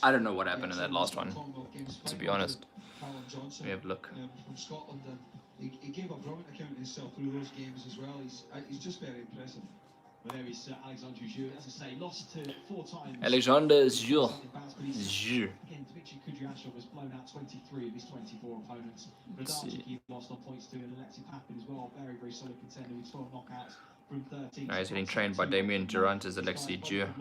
I don't know what happened in that last one, to be honest. Let me have a look. From Scotland, and he gave a brilliant account of himself through those games as well. He's just very impressive. Well, there is Alexandre Giroud, as I say, lost to 4 times. Alexander Giroud. Giroud. Again, Dmitry Kudryashov has blown out 23 of his 24 opponents. Buatsi he lost on points to, and Alexei Papin as well, very, very solid contender with 12 knockouts from 13. Now he's getting trained by Damien Durant as Alexei Giroud.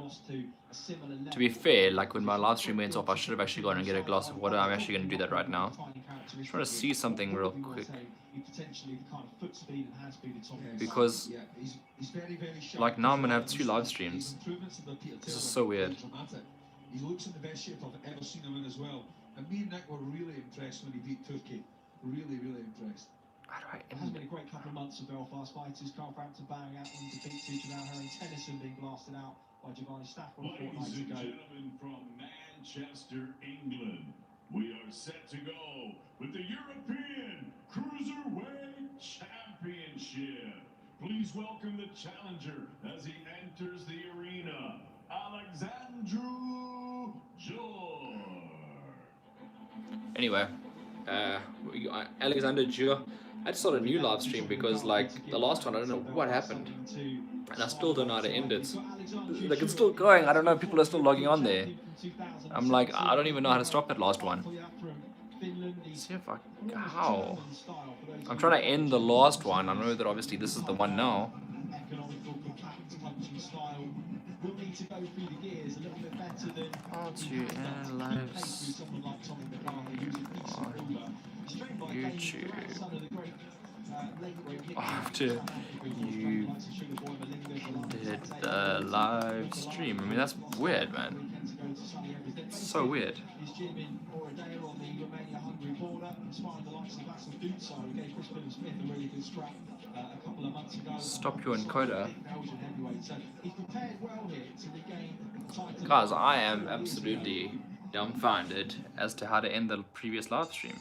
To be fair, like when my live stream went off, I should have actually gone and get a glass of water. I'm actually going to do that right now. I'm trying to see something real quick. Because, like now I'm going to have 2 live streams. This is so weird. He looks in the best shape I've ever seen him in as well. And me and Nick were really impressed when he beat Turkey. Really, really impressed. How do I It has been a great couple of months of Belfast fighters. Carl Frampton bowing out in defeat to Jamal Herring. Tennyson being blasted out by Giovanni Stafford a fortnight Ladies and ago. gentlemen from Manchester, England, we are set to go with the European Cruiserweight Championship. Please welcome the challenger as he enters the arena, Alexandre Giroud. Anyway, Alexander Giroud. I just started a new live stream because, like, the last one, I don't know what happened. And I still don't know how to end it. Like, it's still going. I don't know. People are still logging on there. I'm like, I don't even know how to stop that last one. Let's see if I... How? I'm trying to end the last one. I know that obviously this is the one now. How to analyze on YouTube after you did the live stream. I mean, that's weird, man. It's so weird. Stop your encoder. Guys, I am absolutely dumbfounded as to how to end the previous live stream.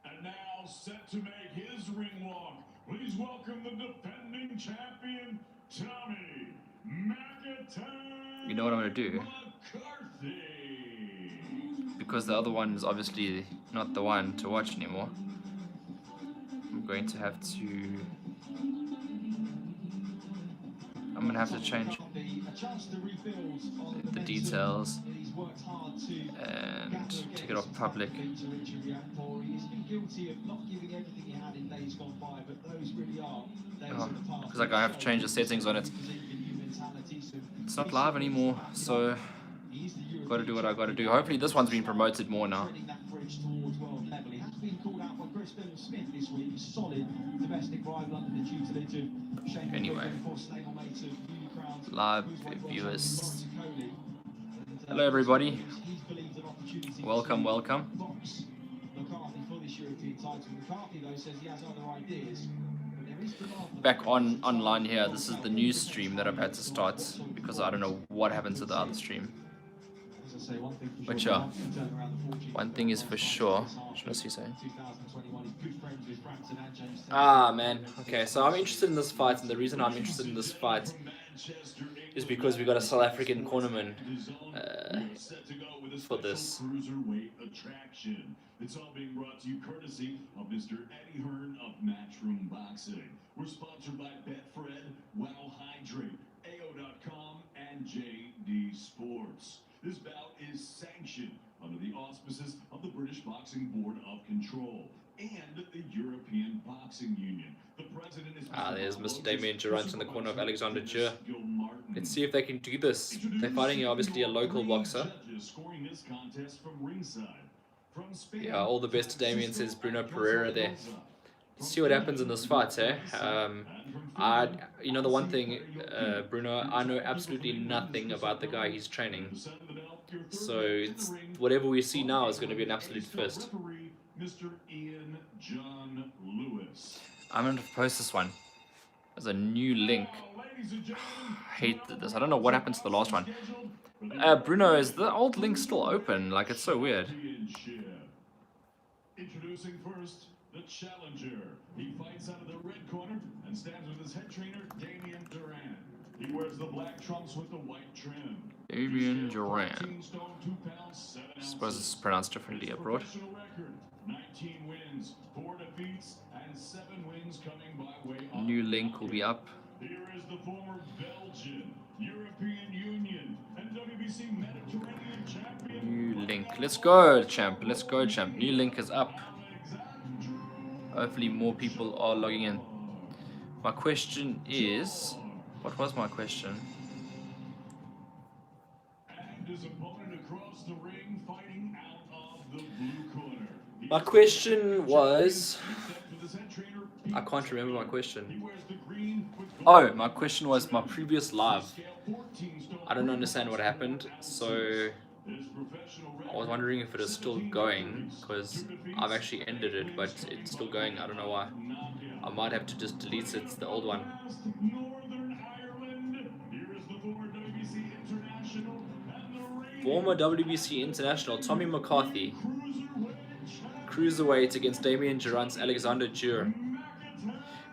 And now set to make his ring walk. Please welcome the defending champion, Tommy McIntyre. You know what I'm going to do? McCarthy. Because the other one is obviously not the one to watch anymore. I'm going to have to... I'm going to have to change the details and take it off public. Because like I have to change the settings on it. It's not live anymore, so got to do what I got to do. Hopefully this one's been promoted more now. Anyway, live viewers. Hello everybody. Welcome, welcome. Back online here. This is the new stream that I've had to start because I don't know what happened to the other stream. But yeah, one thing is for sure. Should I see something? Ah man, okay, so I'm interested in this fight, and the reason I'm interested in this fight is because we got a South African cornerman for this. It's all being brought to you courtesy of Mr. Eddie Hearn of Matchroom Boxing. We're sponsored by Betfred, Wow Hydrate, AO.com, and JD Sports. This bout is sanctioned under the auspices of the British Boxing Board of Control and the European Boxing Union. The president is there's Mr. Damien Durant in the corner of Alexander Giroud. Let's see if they can do this. They're fighting obviously a local boxer. Yeah, all the best to Damien, says Bruno Pereira there. Let's see what happens in this fight, eh? You know the one thing, Bruno, I know absolutely nothing about the guy he's training. So it's whatever we see now is going to be an absolute first. I'm going to post this one as a new link. I hate this. I don't know what happened to the last one. Bruno, is the old link still open? Like, it's so weird. Introducing first the challenger. He fights out of the red corner and stands with his head trainer, Damien Durant. He wears the black trunks with the white trim. Damien His scale, Duran. 14 stone, 2 pounds, 7 I suppose ounces. it's pronounced differently His abroad. professional record, 19 wins, 4 defeats, and 7 wins coming by way of New link will be up. Here is the former Belgian, European Union, and WBC Mediterranean champion. New link. Let's go, champ. Let's go, champ. New link is up. Hopefully more people are logging in. My question is, what was my question? And his opponent across the ring fighting out of the blue corner. My question was, I can't remember my question. Oh, my question was my previous live. I don't understand what happened, so I was wondering if it is still going, because I've actually ended it, but it's still going. I don't know why. I might have to just delete it, the old one. Northern Ireland. Here is the former WBC International and the reigning Former WBC International Tommy McCarthy. Cruiserweight against Damien Durant's Alexander Dure.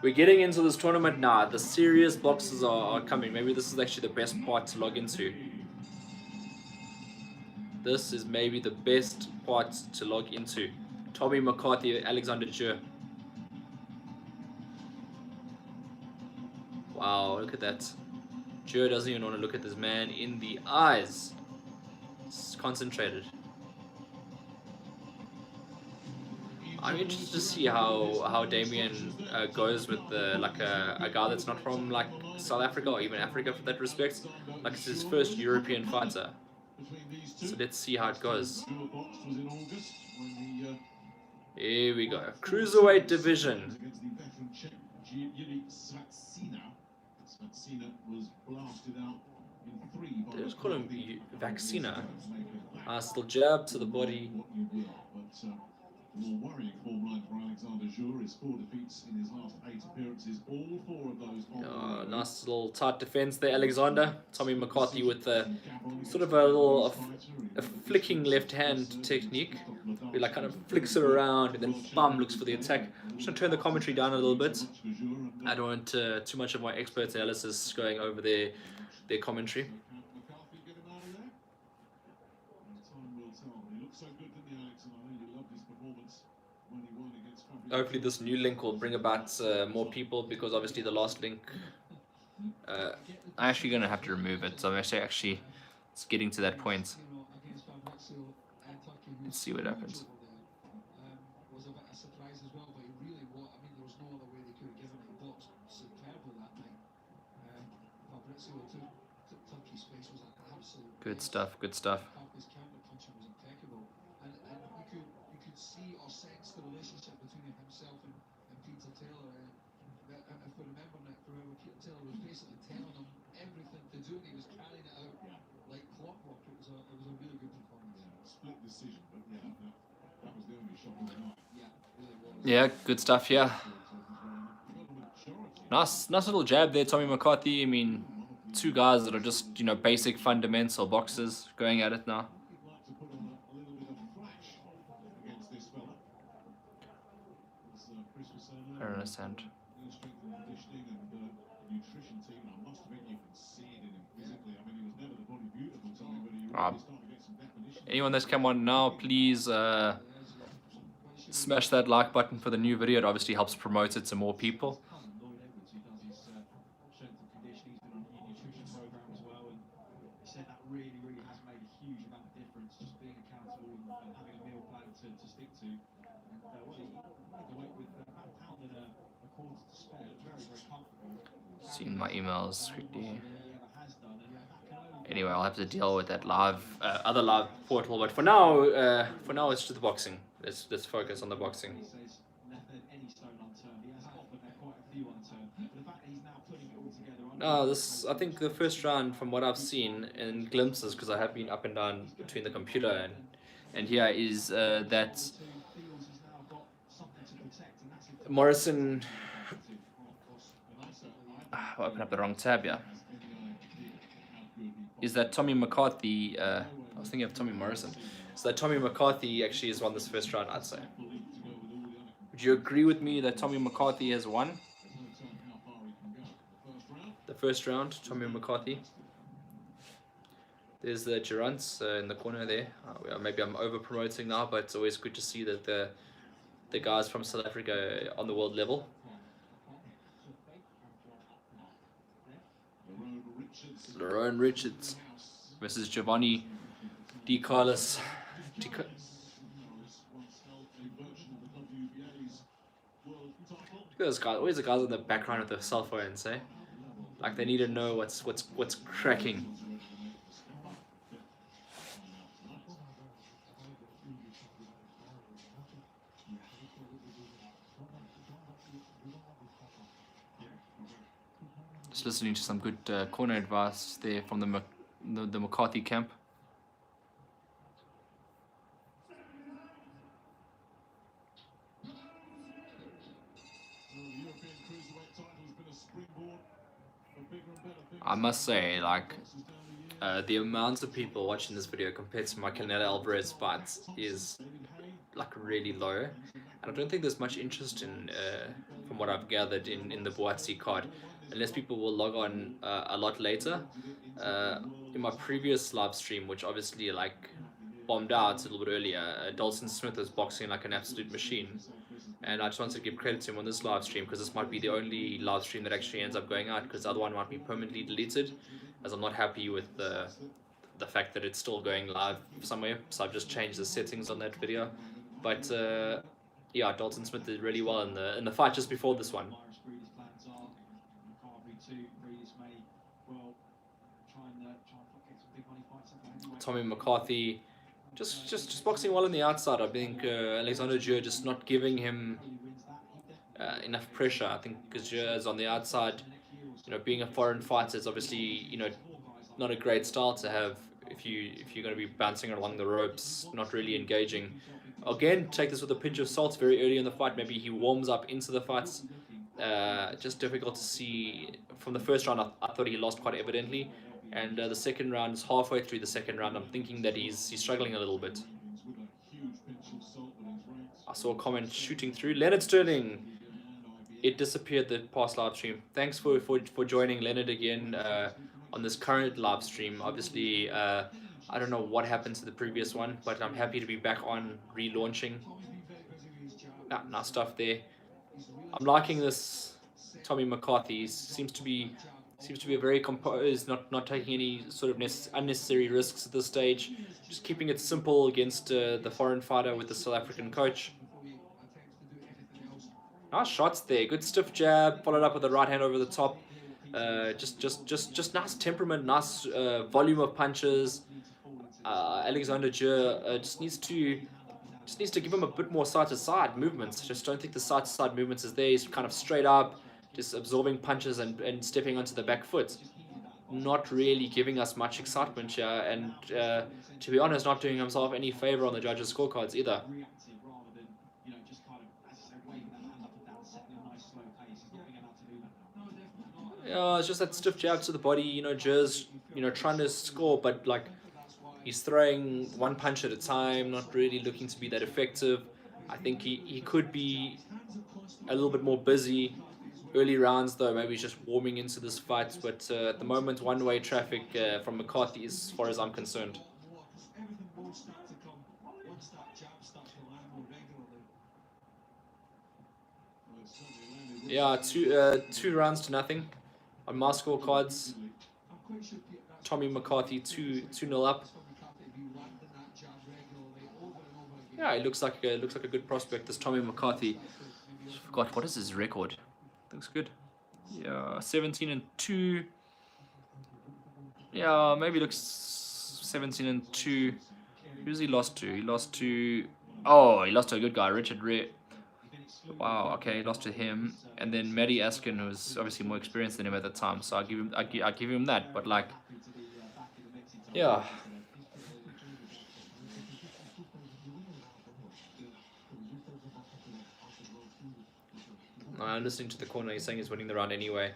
We're getting into this tournament now. The serious boxes are coming. Maybe this is actually the best part to log into. This is maybe the best part to log into. Tommy McCarthy, Alexander Dure. Wow, look at that. Dure doesn't even want to look at this man in the eyes. It's concentrated. I'm interested to see how Damien goes with like a guy that's not from like South Africa or even Africa for that respect. Like it's his first European fighter. So let's see how it goes. Here we go. Cruiserweight division. They just call him Vaccina. Still jab to the body. The more worrying form line for Alexander Dure is 4 defeats in his last 8 appearances, all 4 of those. Nice little tight defense there, Alexander. Tommy McCarthy with sort of a flicking left hand technique. He like kind of flicks it around and then bam, looks for the attack. I'm just gonna turn the commentary down a little bit. I don't want too much of my expert analysis going over their commentary. Hopefully this new link will bring about more people, because obviously the last link I'm actually going to have to remove it, so I'm actually it's getting to that point. Let's see what happens. Good stuff, good stuff. Yeah, good stuff, yeah. Nice little jab there, Tommy McCarthy. I mean, 2 guys that are just, basic fundamental boxers going at it now. I don't understand. Anyone that's come on now, please smash that like button for the new video. It obviously helps promote it to more people. Seeing my emails quickly. Anyway, I'll have to deal with that other live portal. But for now, it's just the boxing. Let's focus on the boxing. I think the first round, from what I've seen in glimpses, because I have been up and down between the computer and here, is that Morrison. I opened up the wrong tab, yeah. Is that Tommy McCarthy? I was thinking of Tommy Morrison. So that Tommy McCarthy actually has won this first round, I'd say. Would you agree with me that Tommy McCarthy has won the first round, Tommy McCarthy. There's the Gerants in the corner there. Maybe I'm over promoting now, but it's always good to see that the guys from South Africa are on the world level. Lerone Richards versus Giovanni Di Carlos. Those guys, always the guys in the background with the cell phones, eh? Like they need to know what's cracking. Just listening to some good corner advice there from the McCarthy camp. I must say, like, the amount of people watching this video compared to my Canelo Alvarez fights is like really low, and I don't think there's much interest in, from what I've gathered, in the Buatsi card, unless people will log on a lot later. In my previous live stream, which obviously like bombed out a little bit earlier, Dalton Smith was boxing like an absolute machine. And I just wanted to give credit to him on this live stream because this might be the only live stream that actually ends up going out, because the other one might be permanently deleted, as I'm not happy with the fact that it's still going live somewhere. So I've just changed the settings on that video. But yeah, Dalton Smith did really well in the fight just before this one. Tommy McCarthy just boxing well on the outside. I think Alexander Djur just not giving him enough pressure. I think because Djur is on the outside, you know, being a foreign fighter, it's obviously, you know, not a great style to have if you're going to be bouncing along the ropes, not really engaging. Again, take this with a pinch of salt. Very early in the fight, maybe he warms up into the fights. Just difficult to see. From the first round, I thought he lost quite evidently. And the second round is halfway through the second round. I'm thinking that he's struggling a little bit. I saw a comment shooting through. Leonard Sterling. It disappeared the past live stream. Thanks for joining, Leonard, again on this current live stream. Obviously, I don't know what happened to the previous one, but I'm happy to be back on relaunching. Nice stuff there. I'm liking this Tommy McCarthy. Seems to be very composed, not taking any sort of unnecessary risks at this stage. Just keeping it simple against the foreign fighter with the South African coach. Nice shots there. Good stiff jab, followed up with a right hand over the top. Just nice temperament, nice volume of punches. Alexander Djur just needs to give him a bit more side-to-side movements. Just don't think the side-to-side movements is there. He's kind of straight up, just absorbing punches and stepping onto the back foot. Not really giving us much excitement here, and to be honest, not doing himself any favor on the judges' scorecards either. Yeah, it's just that stiff jab to the body. You know, Djur's, you know, trying to score, but like he's throwing one punch at a time, not really looking to be that effective. I think he could be a little bit more busy early rounds, though. Maybe he's just warming into this fight. But at the moment, one-way traffic from McCarthy, as far as I'm concerned. Yeah, two rounds to nothing on my scorecards. Tommy McCarthy 2-0 up. Yeah, it looks like a good prospect, this Tommy McCarthy. I forgot, what is his record? Looks good. Yeah, 17-2. Yeah, maybe looks 17-2. Who's he lost to? He lost to a good guy, Richard Ray. Wow, okay, he lost to him, and then Matty Askin, who's obviously more experienced than him at the time. So I give him that. But like, yeah. I'm listening to the corner. He's saying he's winning the round anyway.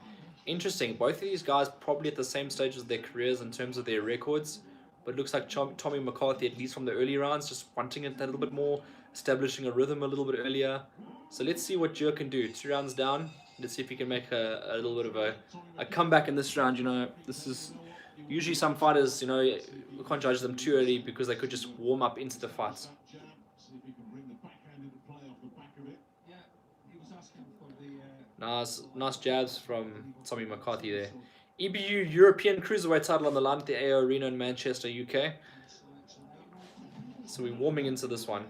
Interesting. Both of these guys probably at the same stage of their careers in terms of their records. But it looks like Tommy McCarthy, at least from the early rounds, just wanting it a little bit more, establishing a rhythm a little bit earlier. So let's see what Djur can do. 2 rounds down. Let's see if he can make a little bit of a comeback in this round. You know, this is usually some fighters, you know, we can't judge them too early because they could just warm up into the fights. Nice jabs from Tommy McCarthy there. EBU European Cruiserweight title on the line at the AO Arena in Manchester, UK. So we're warming into this one.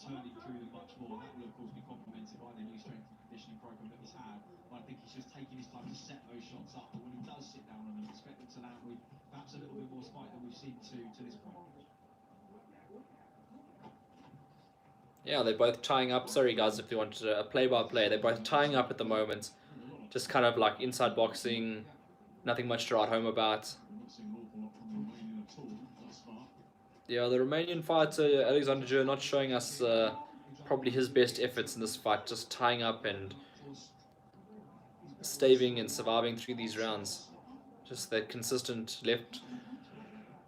Turning through them much more. That will of course be complemented by the new strength and conditioning program that he's had. But I think he's just taking his time to set those shots up. But when he does sit down on them, expect them to land with perhaps a little bit more spike than we've seen to this point. Yeah, they're both tying up. Sorry guys, if you wanted a play-by-play, they're both tying up at the moment. Just kind of like inside boxing, nothing much to write home about. Yeah, the Romanian fighter, Alexander Jur, not showing us probably his best efforts in this fight. Just tying up and staving and surviving through these rounds. Just that consistent left.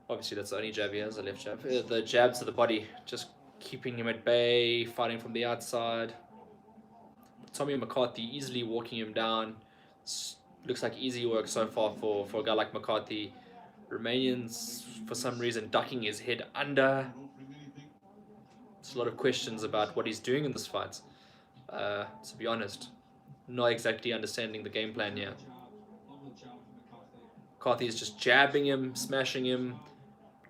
Obviously, that's the only jab he has, a left jab. The jabs to the body, just keeping him at bay, fighting from the outside. Tommy McCarthy easily walking him down. Looks like easy work so far for a guy like McCarthy. Romanians, for some reason, ducking his head under. There's a lot of questions about what he's doing in this fight. To be honest, not exactly understanding the game plan here. McCarthy is just jabbing him, smashing him,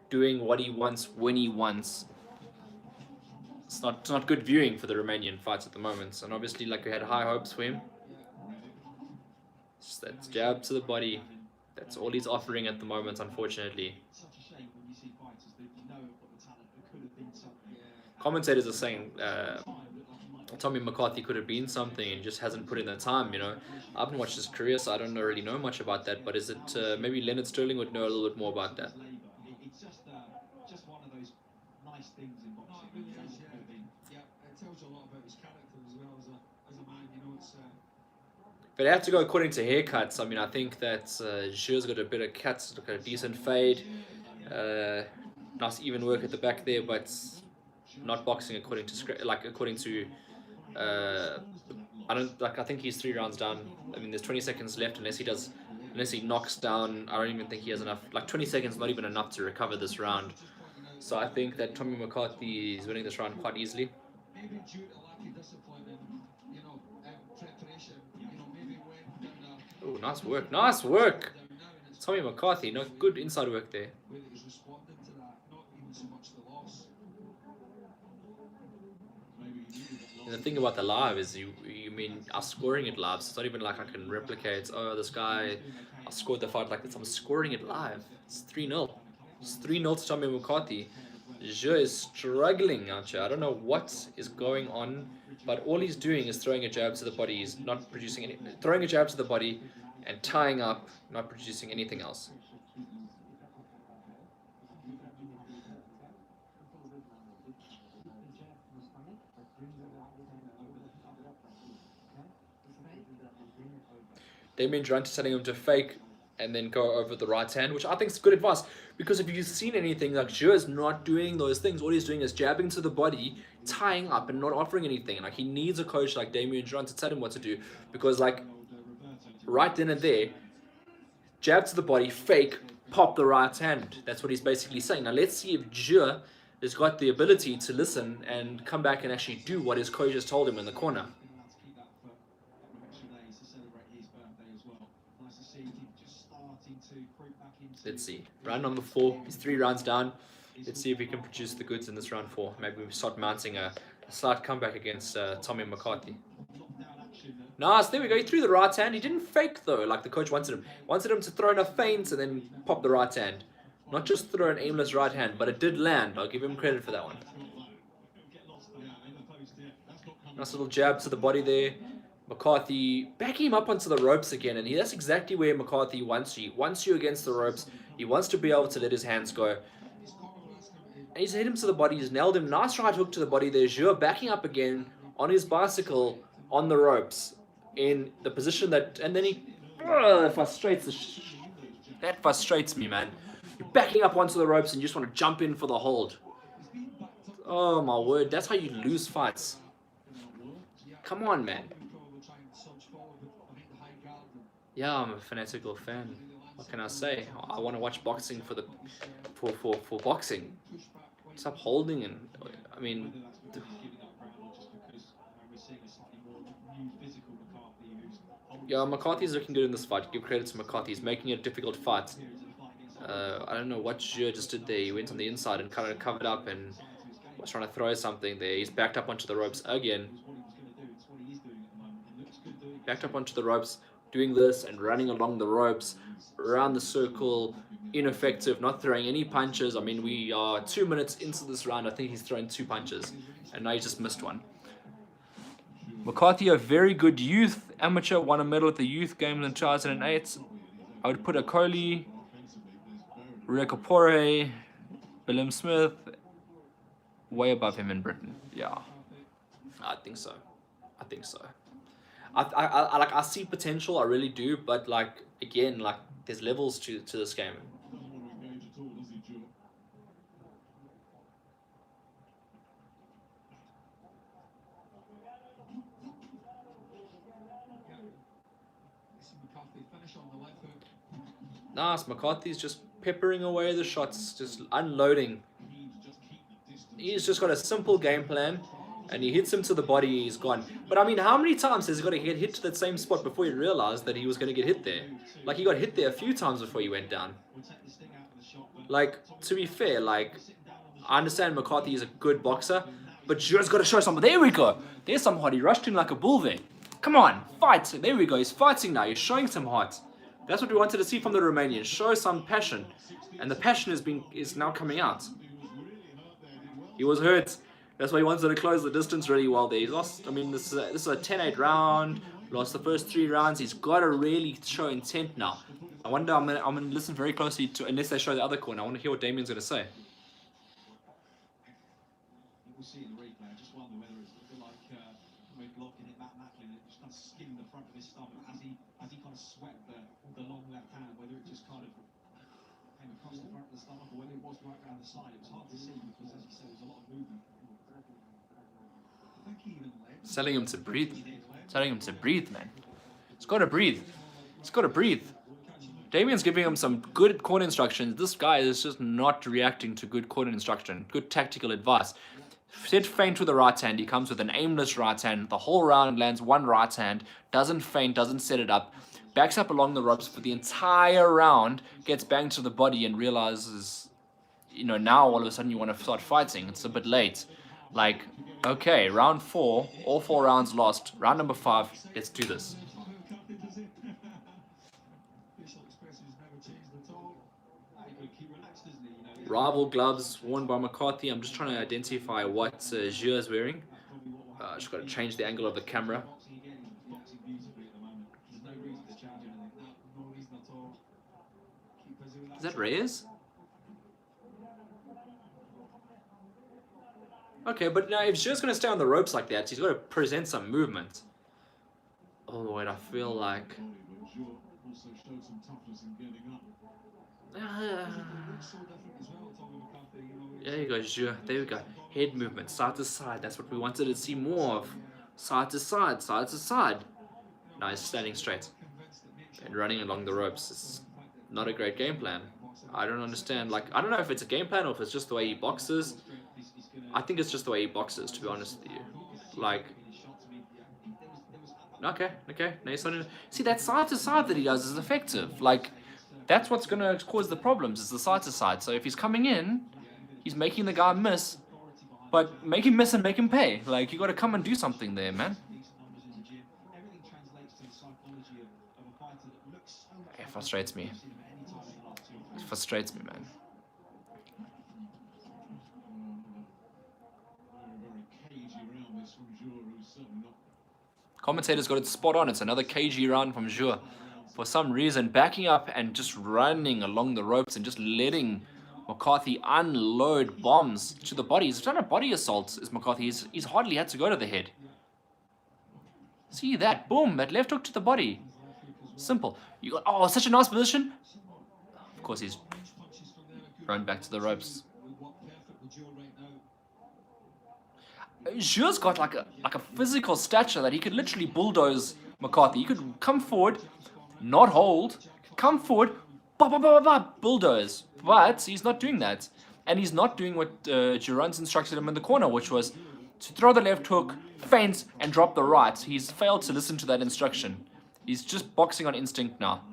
doing what he wants when he wants. It's not good viewing for the Romanian fights at the moment. And obviously, like, we had high hopes for him. Just that jab to the body. That's all he's offering at the moment, unfortunately. Commentators are saying Tommy McCarthy could have been something and just hasn't put in the time, you know. I haven't watched his career, so I don't really know much about that. But is it maybe Leonard Sterling would know a little bit more about that? It's just one of those nice things in boxing. No, it really is, yeah. It tells you a lot about his character as well as a man, you know. It's But I have to go according to haircuts. I mean, I think that Zhe's got a bit of cuts, got a decent fade. Nice even work at the back there, but not boxing according to I think he's 3 rounds down. I mean, there's 20 seconds left unless he knocks down. I don't even think he has enough. Like 20 seconds, not even enough to recover this round. So I think that Tommy McCarthy is winning this round quite easily. maybe due to lack of discipline and, you know, preparation, you know, maybe when Oh, nice work, nice work. Tommy McCarthy, no good inside work there. whether he's responding to that, not even so much the loss. And the thing about the live is you mean I'm scoring it live, so it's not even like I can replicate, oh, this guy, I scored the fight like this. I'm scoring it live. It's 3-0. It's 3-0 to Tommy McCarthy. Zhe is struggling out here. I don't know what is going on, but all he's doing is throwing a jab to the body. He's not producing any, throwing a jab to the body and tying up, not producing anything else. Damien Durant is telling him to fake and then go over the right hand, which I think is good advice, because if you've seen anything, like Zhe is not doing those things. All he's doing is jabbing to the body, tying up, and not offering anything. Like, he needs a coach like Damien Durant to tell him what to do, because like right then and there, jab to the body, fake, pop the right hand. That's what he's basically saying. Now let's see if Zhe has got the ability to listen and come back and actually do what his coach has told him in the corner. Let's see. Round number 4. He's 3 rounds down. Let's see if he can produce the goods in this round 4. Maybe we start mounting a slight comeback against Tommy McCarthy. Nice. There we go. He threw the right hand. He didn't fake though, like the coach wanted him. Wanted him to throw in a feint and then pop the right hand. Not just throw an aimless right hand, but it did land. I'll give him credit for that one. Nice little jab to the body there. McCarthy backing him up onto the ropes again, and that's exactly where McCarthy wants you. He wants you against the ropes. He wants to be able to let his hands go. And he's hit him to the body. He's nailed him. Nice right hook to the body there. Zhe backing up again on his bicycle on the ropes in the position that, and then he that frustrates me, man. You're backing up onto the ropes and you just want to jump in for the hold. Oh my word, that's how you lose fights. Come on, man. Probably try and surge forward, but I think the high guard and Yeah, I'm a fanatical fan. What can I say? I want to watch boxing for boxing. Stop holding and I mean, Whether that's because he's giving up ground or just because we're seeing a slightly more new physical McCarthy who's holding yeah, McCarthy's looking good in this fight. Give credit to McCarthy. He's making it a difficult fight. periods of the fight against I don't know what Jure just did there. He went on the inside and kind of covered up and was trying to throw something there. He's backed up onto the ropes again. what he was going to do. It's what he is doing at the moment. It looks good doing it. Backed up onto the ropes, doing this and running along the ropes, around the circle, ineffective, not throwing any punches. I mean, we are 2 minutes into this round. I think he's thrown 2 punches, and now he just missed one. McCarthy, a very good youth amateur, won a medal at the youth games in 2008. I would put Akoli, Rekapore, William Smith way above him in Britain. Yeah, I think so. I think so. I see potential, I really do, but like again, like there's levels to this game. Doesn't want to engage at all, does he, Joe? see McCarthy finish on the left hook. Nice, McCarthy's just peppering away the shots, just unloading. Keen to just keep the distance. He's just got a simple game plan, and he hits him to the body, he's gone. But I mean, how many times has he got to get hit to that same spot before he realized that he was going to get hit there? Like, he got hit there a few times before he went down. Like, to be fair, like, I understand McCarthy is a good boxer, but Jure's got to show something. There we go. There's some heart. He rushed in like a bull there. Come on, fight. There we go. He's fighting now. He's showing some heart. That's what we wanted to see from the Romanian. Show some passion. And the passion is now coming out. He was hurt. That's why he wanted to close the distance really well there. He's lost. I mean, this is a 10-8 round. Lost the first 3 rounds. He's got to really show intent now. I wonder. I'm gonna listen very closely to, unless they show the other corner. I want to hear what Damien's gonna say. We'll see in the replay. I just wonder whether it's a bit like when Glock hit Matt Macklin, it just kind of skimmed the front of his stomach as he kind of swept the long left hand, whether it just kind of came across the front of the stomach or whether it was right down the side. It was hard to see because, as you said, there was a lot of movement. I think he even led. Telling him to breathe. Telling him to breathe, man. He's got to breathe. He's got to breathe. Damien's giving him some good corner instructions. This guy is just not reacting to good corner instruction, good tactical advice. Set feint with the right hand. He comes with an aimless right hand. The whole round lands one right hand. Doesn't feint, doesn't set it up. Backs up along the ropes for the entire round. Gets banged to the body and realizes, you know, now all of a sudden you want to start fighting. It's a bit late. Like, okay, round 4, all 4 rounds lost. Round number 5, let's do this. Facial expressions never changed at all. Keep relaxed, doesn't he? You know, Rival gloves worn by McCarthy. I'm just trying to identify what Jure is wearing. Just got to change the angle of the camera. boxing again, he's boxing beautifully at the moment. There's no reason to change anything. No reason at all. Keep busy with that. Is that Reyes? Okay, but now if Jure's going to stay on the ropes like that, he's got to present some movement. Oh, wait, I feel like... But Joe also showed some toughness in getting up. Looks so different as well, Tommy McCarthy. You know, There you go, Jure. There we go. Head movement, side to side. That's what we wanted to see more of. Side to side, side to side. Now he's standing straight and running along the ropes. It's not a great game plan. I don't understand. Like, I don't know if it's a game plan or if it's just the way he boxes. I think it's just the way he boxes, to be honest with you. Like, okay. Now he's starting to... See, that side to side that he does is effective. Like, that's what's going to cause the problems, is the side to side. So if he's coming in, he's making the guy miss, but make him miss and make him pay. Like, you got to come and do something there, man. It frustrates me. It frustrates me, man. Very cagey round this from Joe, who's certainly not. Commentators got it spot on. It's another cagey round from Jure. For some reason, backing up and just running along the ropes and just letting McCarthy unload bombs to the body. He's done a body assault, is McCarthy. He's hardly had to go to the head. See that? Boom! That left hook to the body. Simple. You got, oh, such a nice position. Of course, he's run back to the ropes. Zhu's got like a physical stature that he could literally bulldoze McCarthy. He could come forward, not hold, come forward, bulldoze. But he's not doing that. And he's not doing what Giron's instructed him in the corner, which was to throw the left hook, feint, and drop the right. He's failed to listen to that instruction. He's just boxing on instinct now,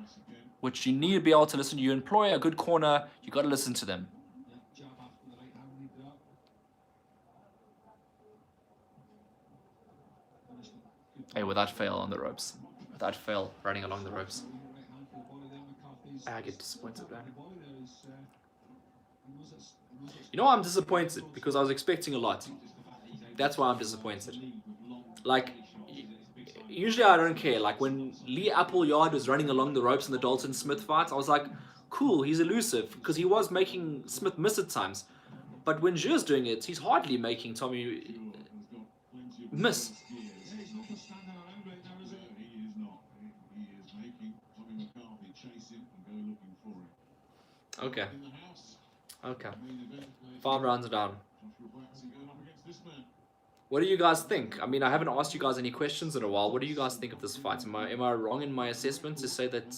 which you need to be able to listen to. You employ a good corner, you got to listen to them. Hey, without fail on the ropes. Without fail running along the ropes. I get disappointed, man. You know why I'm disappointed? Because I was expecting a lot. That's why I'm disappointed. Like, usually I don't care. Like, when Lee Appleyard was running along the ropes in the Dalton Smith fight, I was like, cool, he's elusive. Because he was making Smith miss at times. But when Zhu's doing it, he's hardly making Tommy miss. Okay. Okay. 5 rounds are down. What do you guys think? I mean, I haven't asked you guys any questions in a while. What do you guys think of this fight? Am I wrong in my assessment to say that...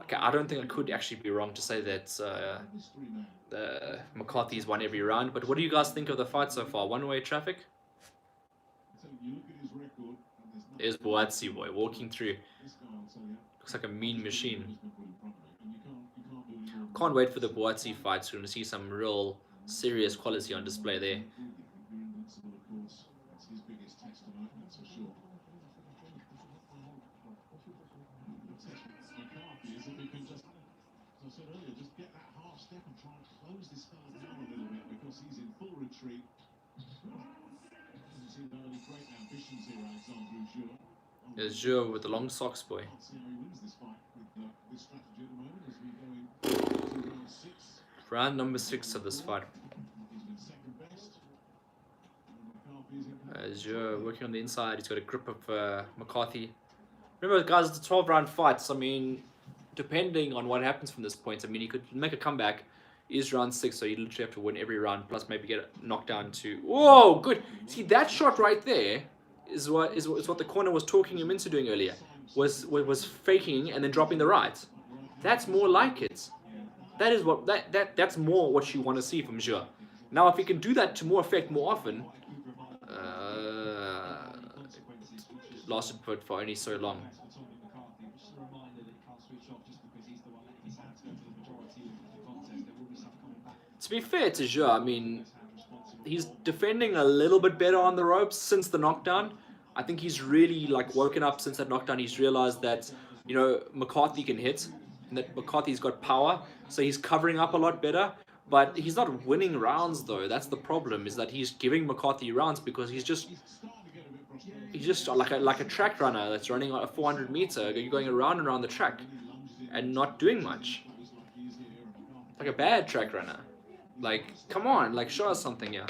Okay, I don't think I could actually be wrong to say that McCarthy's won every round. But what do you guys think of the fight so far? One-way traffic? There's Buatsi, boy, walking through. Looks like a mean machine. Can't wait for the Buatsi fights. We're going to see some real serious quality on display there. There's Zhu with the long socks, boy. Round number 6 of this fight. Zhu working on the inside. He's got a grip of McCarthy. Remember, guys, it's a 12-round fight. So, I mean, depending on what happens from this point, I mean, he could make a comeback. Is round 6, so you literally have to win every round, plus maybe get knocked down to... Whoa, good. See, that shot right there is what the corner was talking him into doing earlier. Was faking and then dropping the right. That's more like it. That is what that's more what you want to see from Zhu. Now, if he can do that to more effect more often, lasted for only so long. To be fair to Zhu, I mean, he's defending a little bit better on the ropes since the knockdown. I think he's really like woken up since that knockdown. He's realized that, you know, McCarthy can hit, and that McCarthy's got power, so he's covering up a lot better. But he's not winning rounds though. That's the problem, is that he's giving McCarthy rounds because he's just like a track runner that's running a 400 meter, going around and around the track and not doing much. Like a bad track runner. Like, come on, like, show us something, yeah.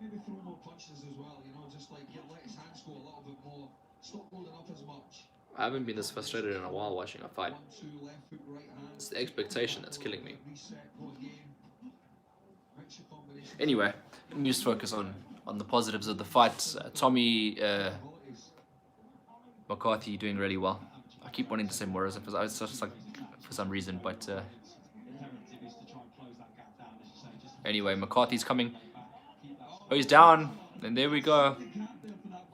Maybe throw more punches as well, you know, just like let his hands go a little bit more. Stop holding up as much. I haven't been this frustrated in a while watching a fight. 1, 2, left hook, right hand. It's the expectation that's killing me. Reset, go again. Mix your combination. Anyway, let me just focus on the positives of the fight. Tommy McCarthy doing really well. I keep wanting to say more, it's just like for some reason, but anyway, McCarthy's coming. Oh, he's down, and there we go.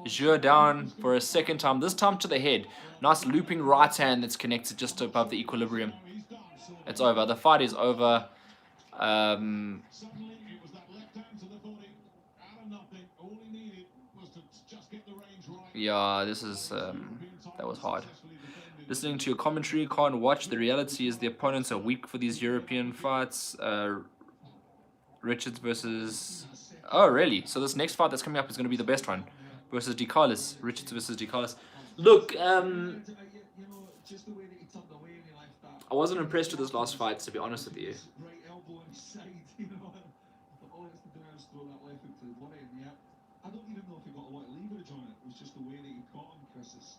Zhu down for a second time, this time to the head. Nice looping right hand that's connected just above the equilibrium. It's over. The fight is over. Yeah, this is that was hard. Listening to your commentary, can't watch. The reality is the opponents are weak for these European fights. Richards versus... Oh, really? So this next fight that's coming up is going to be the best one. Versus DiCarlos. Richards versus DiCarlos. Look, I wasn't impressed with this last fight, to be honest with you.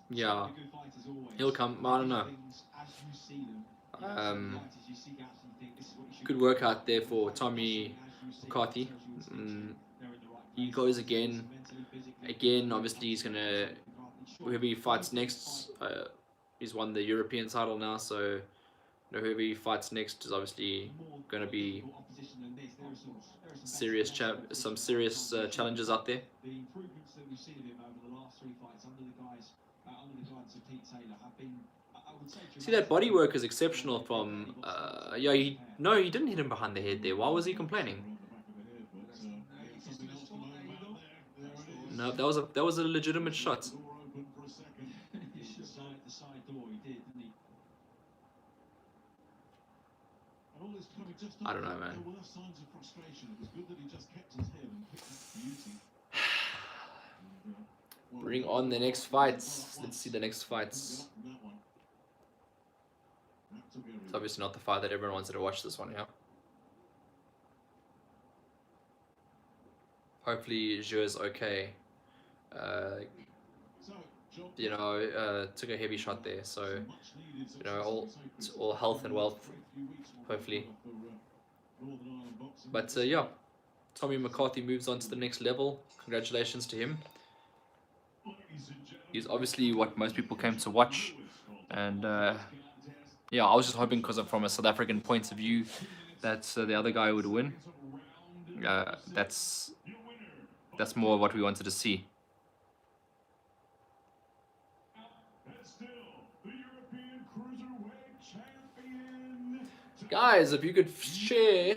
Yeah. He'll come, I don't know. Good workout there for Tommy McCarthy. he goes again. Again, obviously he's gonna, whoever he fights next, he's won the European title now, so whoever he fights next is obviously gonna be serious, some serious challenges out there. The improvements that we've seen of him over the last 3 fights under the guidance of Pete Taylor have been, I would say, See, that body work is exceptional from, yeah, no, he didn't hit him behind the head there. Why was he complaining? No, that was a legitimate shot. the side door, he did, didn't he? I don't know, man. There were signs of frustration. It was good that he just kept his head and picked up the beauty. Bring on the next fights. Let's see the next fights. It's obviously not the fight that everyone wanted to watch this one, yeah? Hopefully Zhu's okay. You know, took a heavy shot there, so you know, all health and wealth, hopefully. But yeah, Tommy McCarthy moves on to the next level. Congratulations to him. He's obviously what most people came to watch, and yeah, I was just hoping, because from a South African point of view, that the other guy would win. That's more what we wanted to see. Guys, if you could share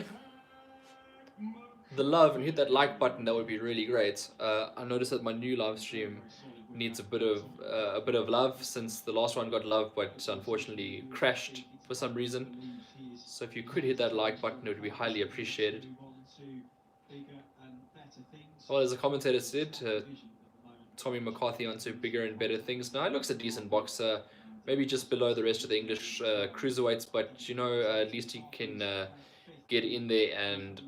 the love and hit that like button, that would be really great. I noticed that my new live stream needs a bit of love, since the last one got love but unfortunately crashed for some reason. So if you could hit that like button, it would be highly appreciated. Well, as the commentator said, Tommy McCarthy onto bigger and better things. Now, he looks a decent boxer, maybe just below the rest of the English cruiserweights, but you know, at least he can get in there and,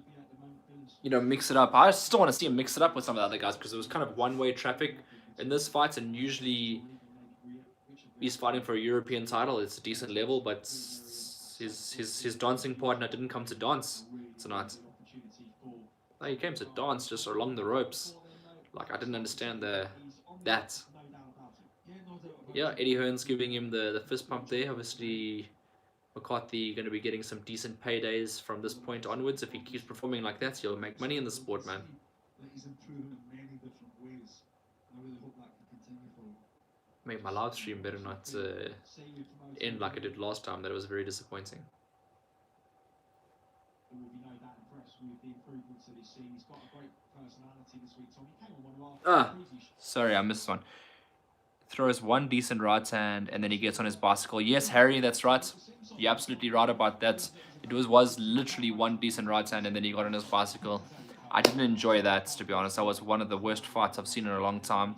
you know, mix it up. I still want to see him mix it up with some of the other guys, because it was kind of one-way traffic in this fight, and usually he's fighting for a European title. It's a decent level, but his dancing partner didn't come to dance tonight. No, he came to dance just along the ropes. Like, I didn't understand that. Yeah, Eddie Hearn's giving him the fist pump there. Obviously, McCarthy going to be getting some decent paydays from this point onwards. If he keeps performing like that, he'll make money in the sport, man. He's improving in many different ways. I really hope that can continue for him. Mate, my live stream better not end like it did last time. That was very disappointing. There will be no doubt impressed with the improvements that he's seen. He's got a great personality this week, Tom. He came on one of our Sorry, I missed one. Throws one decent right hand, and then he gets on his bicycle. Yes, Harry, that's right. You're absolutely right about that. It was literally one decent right hand, and then he got on his bicycle. I didn't enjoy that, to be honest. That was one of the worst fights I've seen in a long time.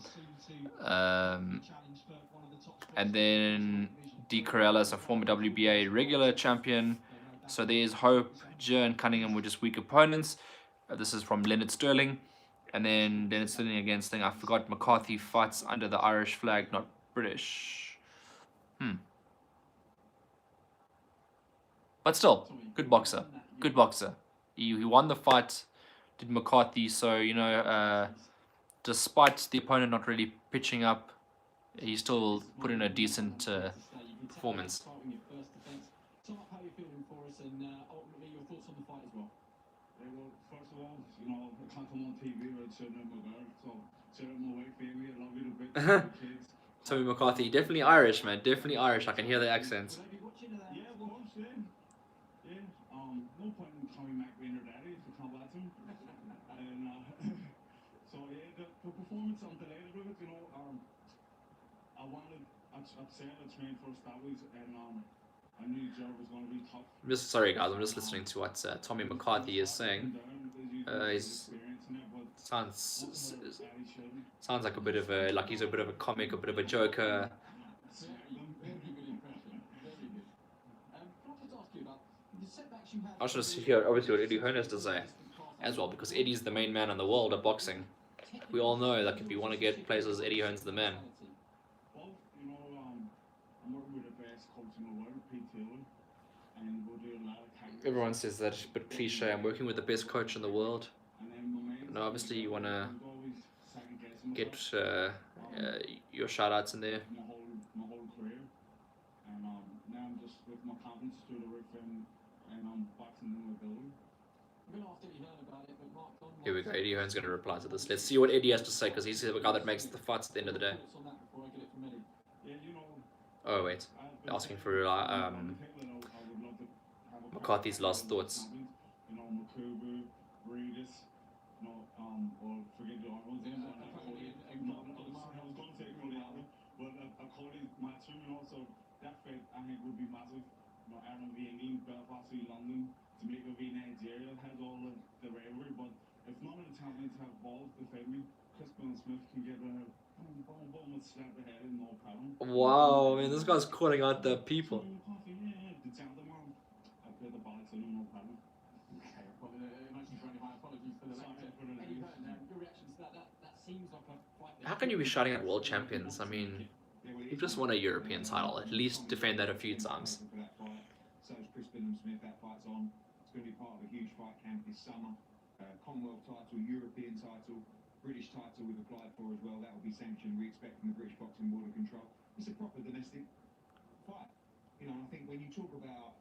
And then D. Corellas, a former WBA regular champion. So there's hope. Jer and Cunningham were just weak opponents. This is from Leonard Sterling. And then Leonard Sterling against thing. I forgot McCarthy fights under the Irish flag, not British. But still, good boxer. Good boxer. He won the fight, did McCarthy. So, you know, despite the opponent not really pitching up, he still put in a decent performance. Sum up how you're feeling for us, and ultimately your thoughts on the fight as well. Well, first of all, you know, I can't come on TV without shouting out my girl. So, shout out my wife, Amy. I love you a bit. My kids. Tommy McCarthy, definitely Irish, man. Definitely Irish. I can hear the accents. Yeah, of course, yeah. Yeah. No point in Tommy Mac being her daddy if you can't watch him. And so yeah, the performance, I'm delighted with it. You know, I'd say I trained for Stawies, and I knew Joe was going to be tough. Sorry guys, I'm just listening to what Tommy McCarthy is saying. Sounds like a bit of a, like he's a bit of a comic, a bit of a joker. I should just hear obviously what Eddie Hearn has to say as well, because Eddie's the main man in the world of boxing. We all know that if you want to get places, Eddie Hearn's the man. Well, you know, I'm working with the best coach in the world, Pete Taylor, and we're doing a lot of tactics. Everyone says that, but cliche. I'm working with the best coach in the world. And then my main No, obviously you want to always second guessing get myself, your shout outs in there. my whole career, and now I'm just with my confidence through the roof, and I'm boxing in my building. Here we go. Eddie Hearn's going to reply to this. Let's see what Eddie has to say, because he's the guy that makes the fights at the end of the day. Yeah, you know, Oh wait, asking for McCarthy's last thoughts. You know, Makubu, Regis, you know, or forget the other ones. I was going to say Cody Allen, but a Cody matchroom, you know, so that fight I think would be massive. You know, Ireland v England, Belfast v London, Jamaica v Nigeria has all the rivalry, but if none of the champions have balls to fight me, Chris Smith can get a boom, boom, boom, and slap the head in no problem. Wow, man, this guy's calling out the people. Yeah, the gentleman. I play the box in no problem. Okay, well, imagine for any high apologies for the lecture. Eddie Hearn, your reaction to that seems like a fight. How can you be shouting at world champions? I mean, you've just won a European title. At least defend that a few times. So is Chris Smith. That fight's on. It's going to be part of a huge fight camp this summer. Commonwealth title, European title, British title we've applied for as well. That will be sanctioned. We expect from the British Boxing Board of Control. It's a proper domestic fight. You know, I think when you talk about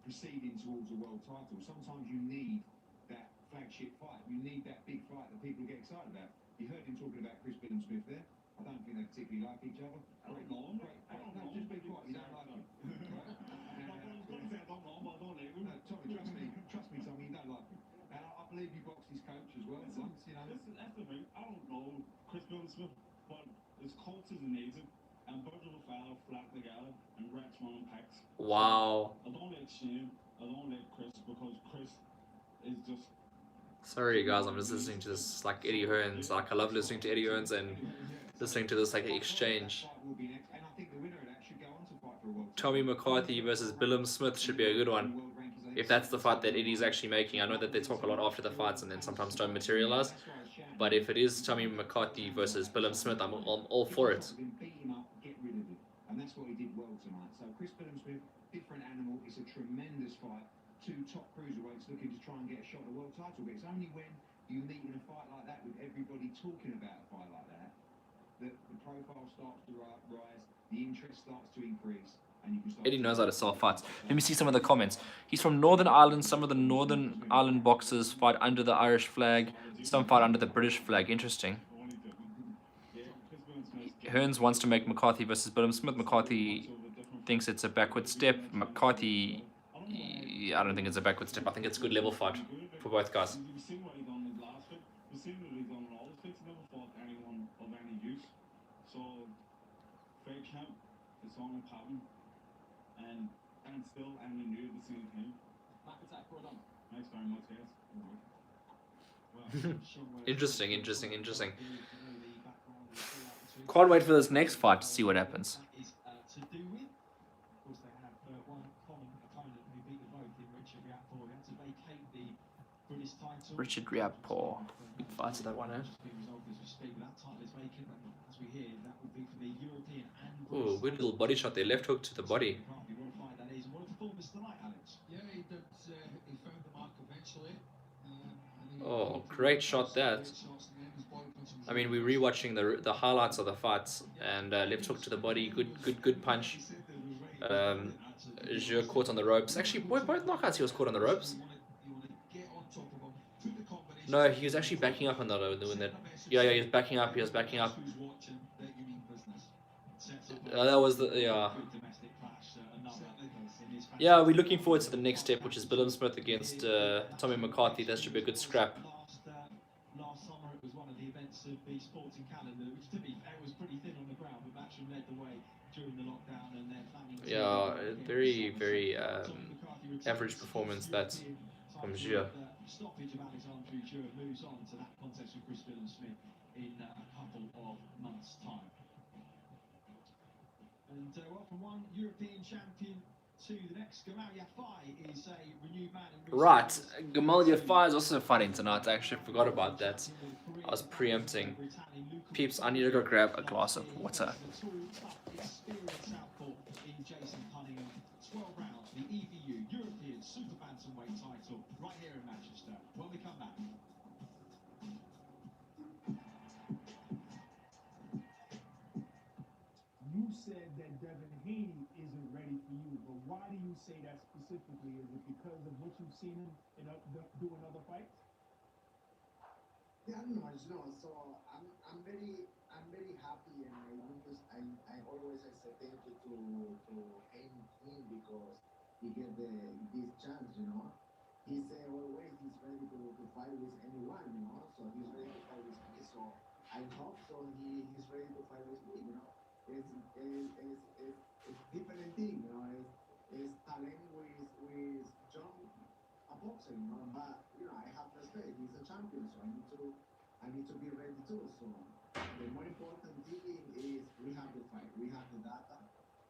proceeding towards a world title, sometimes you need that flagship fight. You need that big fight that people get excited about. You heard him talking about Chris Smith there. I don't think they particularly like each other. I don't know him. I don't know. Just be quiet. You don't like him. Tommy, trust me, Tommy, you don't like him. And I believe you boxed his coach as well once, you know. Listen, that's the thing. I don't know Chris Smith, but his coach is amazing. And birds of a feather flock together and rats run and packs. Wow. I don't like Shane. I don't like Chris because Chris is just. Sorry guys, I'm just listening to this like Eddie Hearns. Like I love listening to Eddie Hearns and listening to this like exchange. Tommy McCarthy versus Billum Smith should be a good one. If that's the fight that Eddie's actually making. I know that they talk a lot after the fights and then sometimes don't materialize. But if it is Tommy McCarthy versus Billum Smith, I'm all for it. And that's what he did well tonight. So Chris Smith, different animal. It's a tremendous fight. Two top cruiserweights looking to try and get a shot at the world title. But it's only when you meet in a fight like that with everybody talking about a fight like that that the profile starts to rise, the interest starts to increase. Eddie knows how to sell fights. Let me see some of the comments. He's from Northern Ireland. Some of the Northern Ireland boxers fight under the Irish flag. Some fight under the British flag. Interesting. Hearns wants to make McCarthy versus Billum Smith. McCarthy thinks it's a backward step. McCarthy, I don't think it's a backward step. I think it's a good level fight for both guys. You've seen what he done in the last fight. You've seen what he done in all his fights. He never fought anyone of any use. So, fight camp, it's on a pattern. And still, and we knew at the same time. Back attack, well done. Thanks very much, guys. Interesting. Can't wait for this next fight to see what happens. To do with. Of course, they have one common opponent who beat them both in Richard Riapor. He had to vacate the British title. Richard Riapor. Big fight to that one, eh? Oh, good little body shot there. Left hook to the body. Oh, great shot that. I mean, we're rewatching the highlights of the fights, and left hook to the body. Good punch. Jure caught on the ropes. Actually, both knockouts he was caught on the ropes. No, he was actually backing up on that when that. Yeah, he was backing up. That was the Yeah, we're looking forward to the next step, which is Billum Smith against Tommy McCarthy. That should be a good scrap. Last summer it was one of the events of the sporting calendar, which to be fair was pretty thin on the ground, but Matchroom led the way during the lockdown and they're planning to... Yeah, very average performance that from Jure. Stoppage of Alexandre Jure moves on to that contest with Chris Smith in a couple of months' time. And well, from one European champion to the next, Gamal Yafai is a renewed man. Right, Gamal Yafai is also fighting tonight. I actually forgot about that. I was preempting. Peeps, I need to go grab a glass of water. 12 rounds, the EBU European Super Bantamweight title right here in Manchester. When we come back. you say that specifically? Is it because of what you've seen him doing other fights? Yeah, no, it's no. So I'm very happy, and I always I say thank you to him because he get this chance, you know. He say always he's ready to fight with anyone, you know. So he's ready to fight with me. So I hope so. He's ready to fight with me, you know. It's different thing, you know. It's talent with John a boxer, you know. But you know, I have to say he's a champion, so I need to be ready too. So the more important thing is we have the fight, we have the data.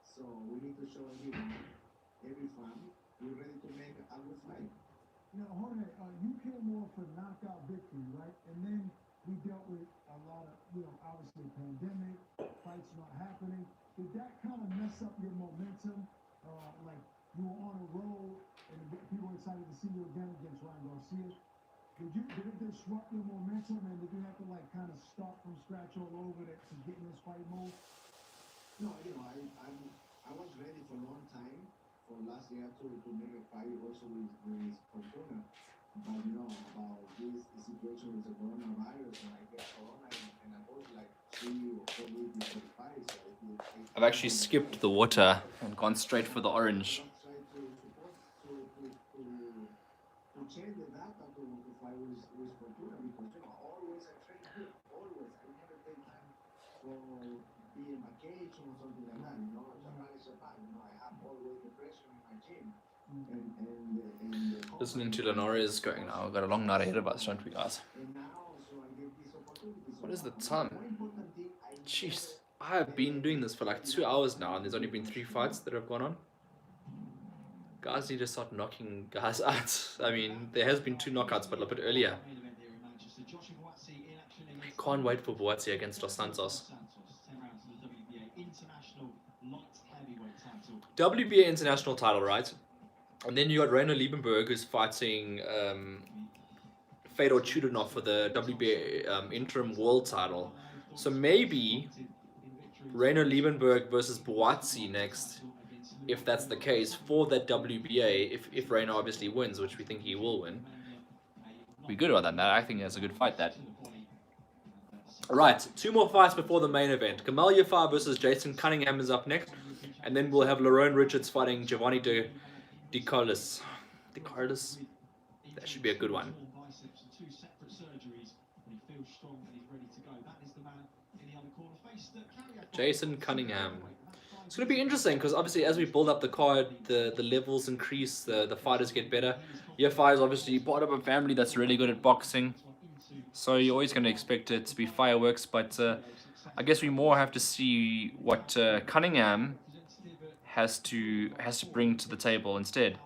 So we need to show every fan we're ready to make a good fight. Now, Jorge, you came off a knockout victory, right? And then we dealt with a lot of, obviously pandemic, fights not happening. Did that kind of mess up your momentum? Like you were on a roll and people were excited to see you again against Ryan Garcia. Did it disrupt your momentum, and did you have to like kind of start from scratch all over to get in this fight mode? No, I was ready for a long time, for last year to make a fight also with Fortuna. But about this situation with the coronavirus, and I get corona, and I was like 3 or 4 weeks before the fight. So I've actually skipped the water and gone straight for the orange. try to change the data to fight with Fortuna because always I train good, always I never take time for being vacation or something like that. Japan is Japan. I have always the pressure in my gym. Listening to Lenores going now. We've got a long night ahead of us, don't we, guys? And now, so I get this opportunity. What is the time? Jeez, I have been doing this for like 2 hours now, and there's only been 3 fights that have gone on. Guys need to start knocking guys out. I mean, there has been 2 knockouts, but a bit earlier. Can't wait for Buatsi against Los Santos. WBA international title, right? And then you got Rainer Liebenberg, who's fighting Fedor Chudinov for the WBA interim world title. So maybe Rainer Liebenberg versus Buatsi next, if that's the case, for that WBA, if Rainer obviously wins, which we think he will win. Be good about that. I think that's a good fight, that. Alright, 2 more fights before the main event. Kamal Yafar versus Jason Cunningham is up next. And then we'll have Lerone Richards fighting Giovanni De Carlos. That should be a good one. Jason Cunningham. It's going to be interesting because obviously as we build up the card, the levels increase, the fighters get better. Yafar is obviously part of a family that's really good at boxing. So you're always going to expect it to be fireworks, but I guess we more have to see what Cunningham has to bring to the table instead.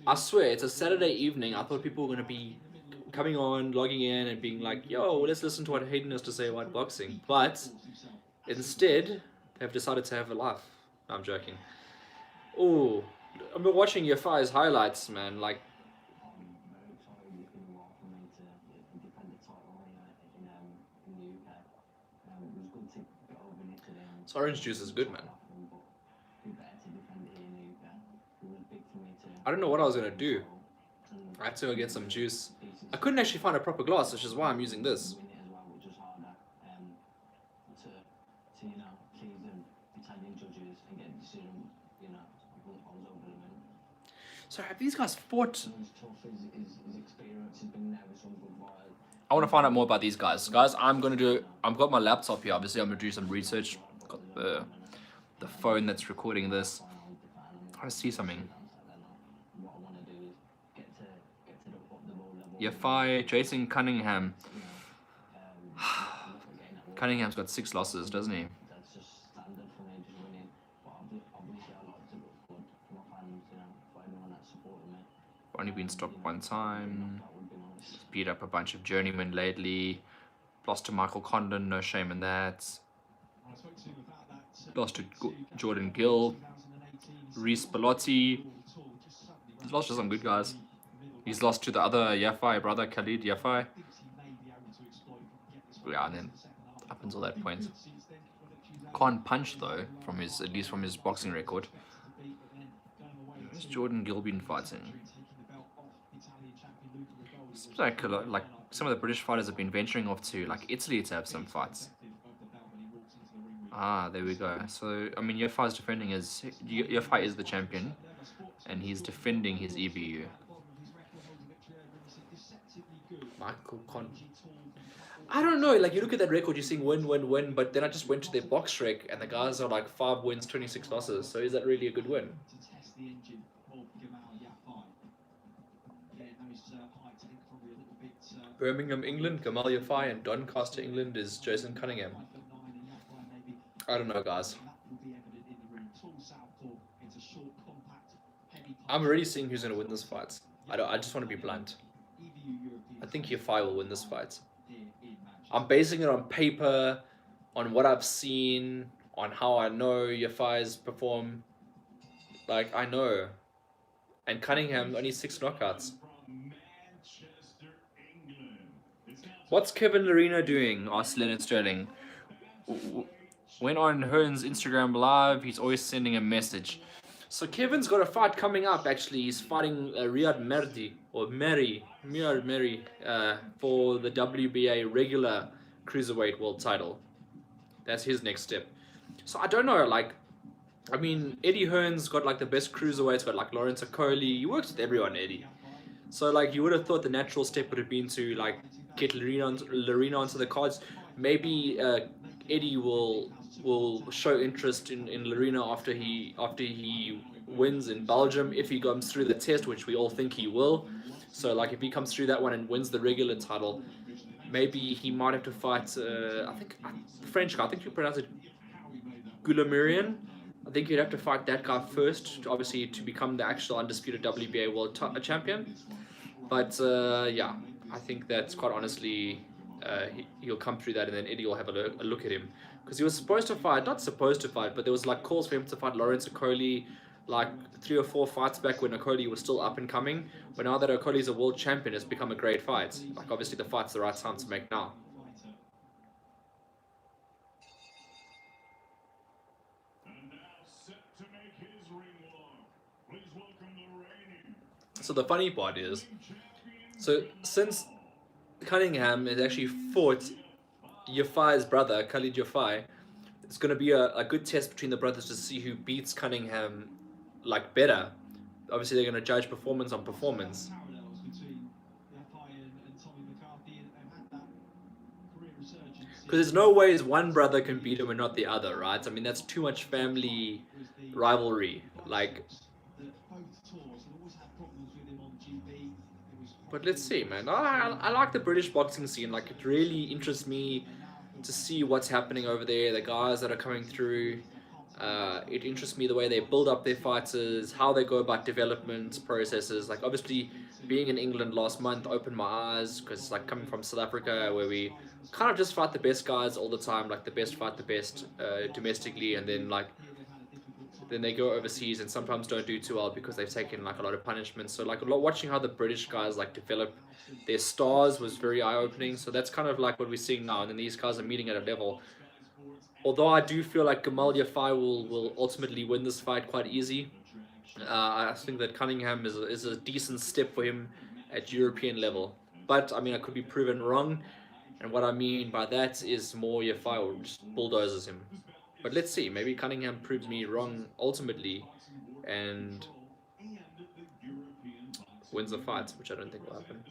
I swear, it's a Saturday evening. I thought people were going to be coming on, logging in, and being like, yo, let's listen to what Hayden has to say about boxing. But instead, they've decided to have a laugh. No, I'm joking. Oh, I've been watching Yafar's highlights, man. Like, this orange juice is good, man. I don't know what I was going to do. I had to go get some juice. I couldn't actually find a proper glass, which is why I'm using this. So have these guys fought? I want to find out more about these guys. Guys, I've got my laptop here. Obviously, I'm going to do some research. I've got the phone that's recording this. I want to see something. Yafai, Jason Cunningham. Cunningham's got 6 losses, doesn't he? Only been stopped 1 time. Beat up a bunch of journeymen lately. Lost to Michael Condon, no shame in that. Lost to Jordan Gill. Reese Bellotti. He's lost to some good guys. He's lost to the other Yafai brother, Khalid Yafai. Yeah, and then up until that point. Can't punch though, from his at least from his boxing record. Who's Jordan Gilbin fighting? Seems like like some of the British fighters have been venturing off to like Italy to have some fights. Ah, there we go. So I mean, Yafai is defending his. Yafai is the champion, and he's defending his EBU. Michael Con. I don't know. Like you look at that record, you're seeing win, win, win. But then I just went to their box rec, and the guys are like 5 wins, 26 losses. So is that really a good win? Birmingham, England, Gamal Yafai, and Doncaster, England is Jason Cunningham. I don't know, guys. I'm already seeing who's going to win this fight. I just want to be blunt. I think Yafai will win this fight. I'm basing it on paper, on what I've seen, on how I know Yafai's perform. Like, I know. And Cunningham, only 6 knockouts. What's Kevin Lorino doing? Asked Leonard Sterling. Went on Hearn's Instagram live. He's always sending a message. So Kevin's got a fight coming up. Actually, he's fighting Riyad Merdi or Riyad Meri for the WBA regular cruiserweight world title. That's his next step. So I don't know. Like, I mean, Eddie Hearn's got like the best cruiserweights. Got like Lawrence Okoli. He works with everyone, Eddie. So like, you would have thought the natural step would have been to like get Lorino onto the cards. Maybe Eddie will show interest in Lorino after he wins in Belgium, if he comes through the test, which we all think he will. So like, if he comes through that one and wins the regular title, maybe he might have to fight I think French guy, I think you pronounce it Goulamirian. I think you'd have to fight that guy first, obviously, to become the actual undisputed WBA world champion. But yeah, I think that's quite honestly, he'll come through that, and then Eddie will have a look at him. Because he was supposed to fight, not supposed to fight, but there was like calls for him to fight Lawrence Okoli like 3 or 4 fights back when Okoli was still up and coming. But now that Okoli's a world champion, it's become a great fight. Like, obviously the fight's the right time to make now. So the funny part is, so since Cunningham has actually fought Yafai's brother, Khalid Yafai, it's going to be a good test between the brothers to see who beats Cunningham like better. Obviously, they're going to judge performance on performance. Because there's no ways one brother can beat him and not the other, right? I mean, that's too much family rivalry. Like, but let's see, man. I like the British boxing scene. Like, it really interests me to see what's happening over there, the guys that are coming through. It interests me the way they build up their fighters, how they go about development processes. Like, obviously, being in England last month opened my eyes, because like coming from South Africa, where we kind of just fight the best guys all the time, like the best fight the best domestically, and then like then they go overseas and sometimes don't do too well because they've taken like a lot of punishments. So like watching how the British guys like develop their stars was very eye-opening. So that's kind of like what we're seeing now, and then these guys are meeting at a level. Although I do feel like Gamal Yafai will ultimately win this fight quite easy. I think that Cunningham is a decent step for him at European level. But I mean, I could be proven wrong, and what I mean by that is more Yafai just bulldozes him. But let's see, maybe Cunningham proves me wrong ultimately and wins the fight, which I don't think will happen.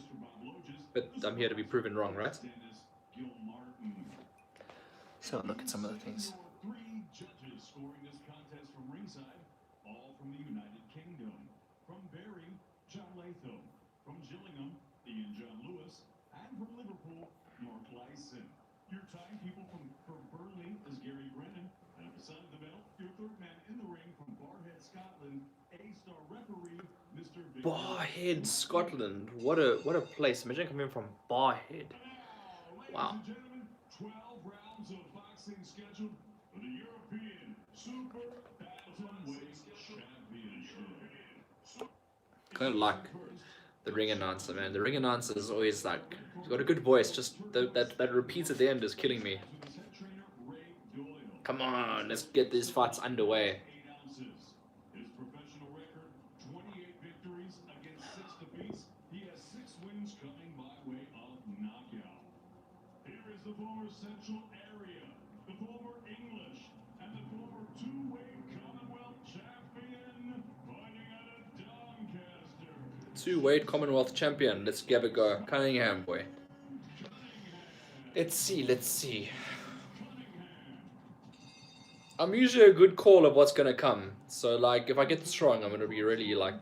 But I'm here to be proven wrong, right? So look at some of the things. 3 judges scoring this contest from ringside, all from the United Kingdom. From Barry, John Latham. From Gillingham, Ian John Lewis. And from Liverpool, Mark Lyson. Your timekeeper from Burnley is Gary Brennan. And beside the belt, your third man in the ring from Barhead, Scotland, A-star referee, Mr. Victor. Barhead, Scotland. What a place. Imagine coming from Barhead. Wow. 12 rounds of boxing scheduled for the European Super Bantamweight Championship. Kind of like the ring announcer, man. The ring announcer is always like, he's got a good voice. Just that repeats at the end is killing me. Come on, let's get these fights underway. 8 ounces. His professional record, 28 victories against 6 defeats. He has 6 wins coming by way of knockout. Here is the former Central Area, the former English, and the former two-weight Commonwealth champion, fighting out of Doncaster. Two-weight Commonwealth champion. Let's give it a go. Cunningham, boy. Let's see. I'm usually a good call of what's gonna come. So like, if I get this wrong, I'm gonna be really like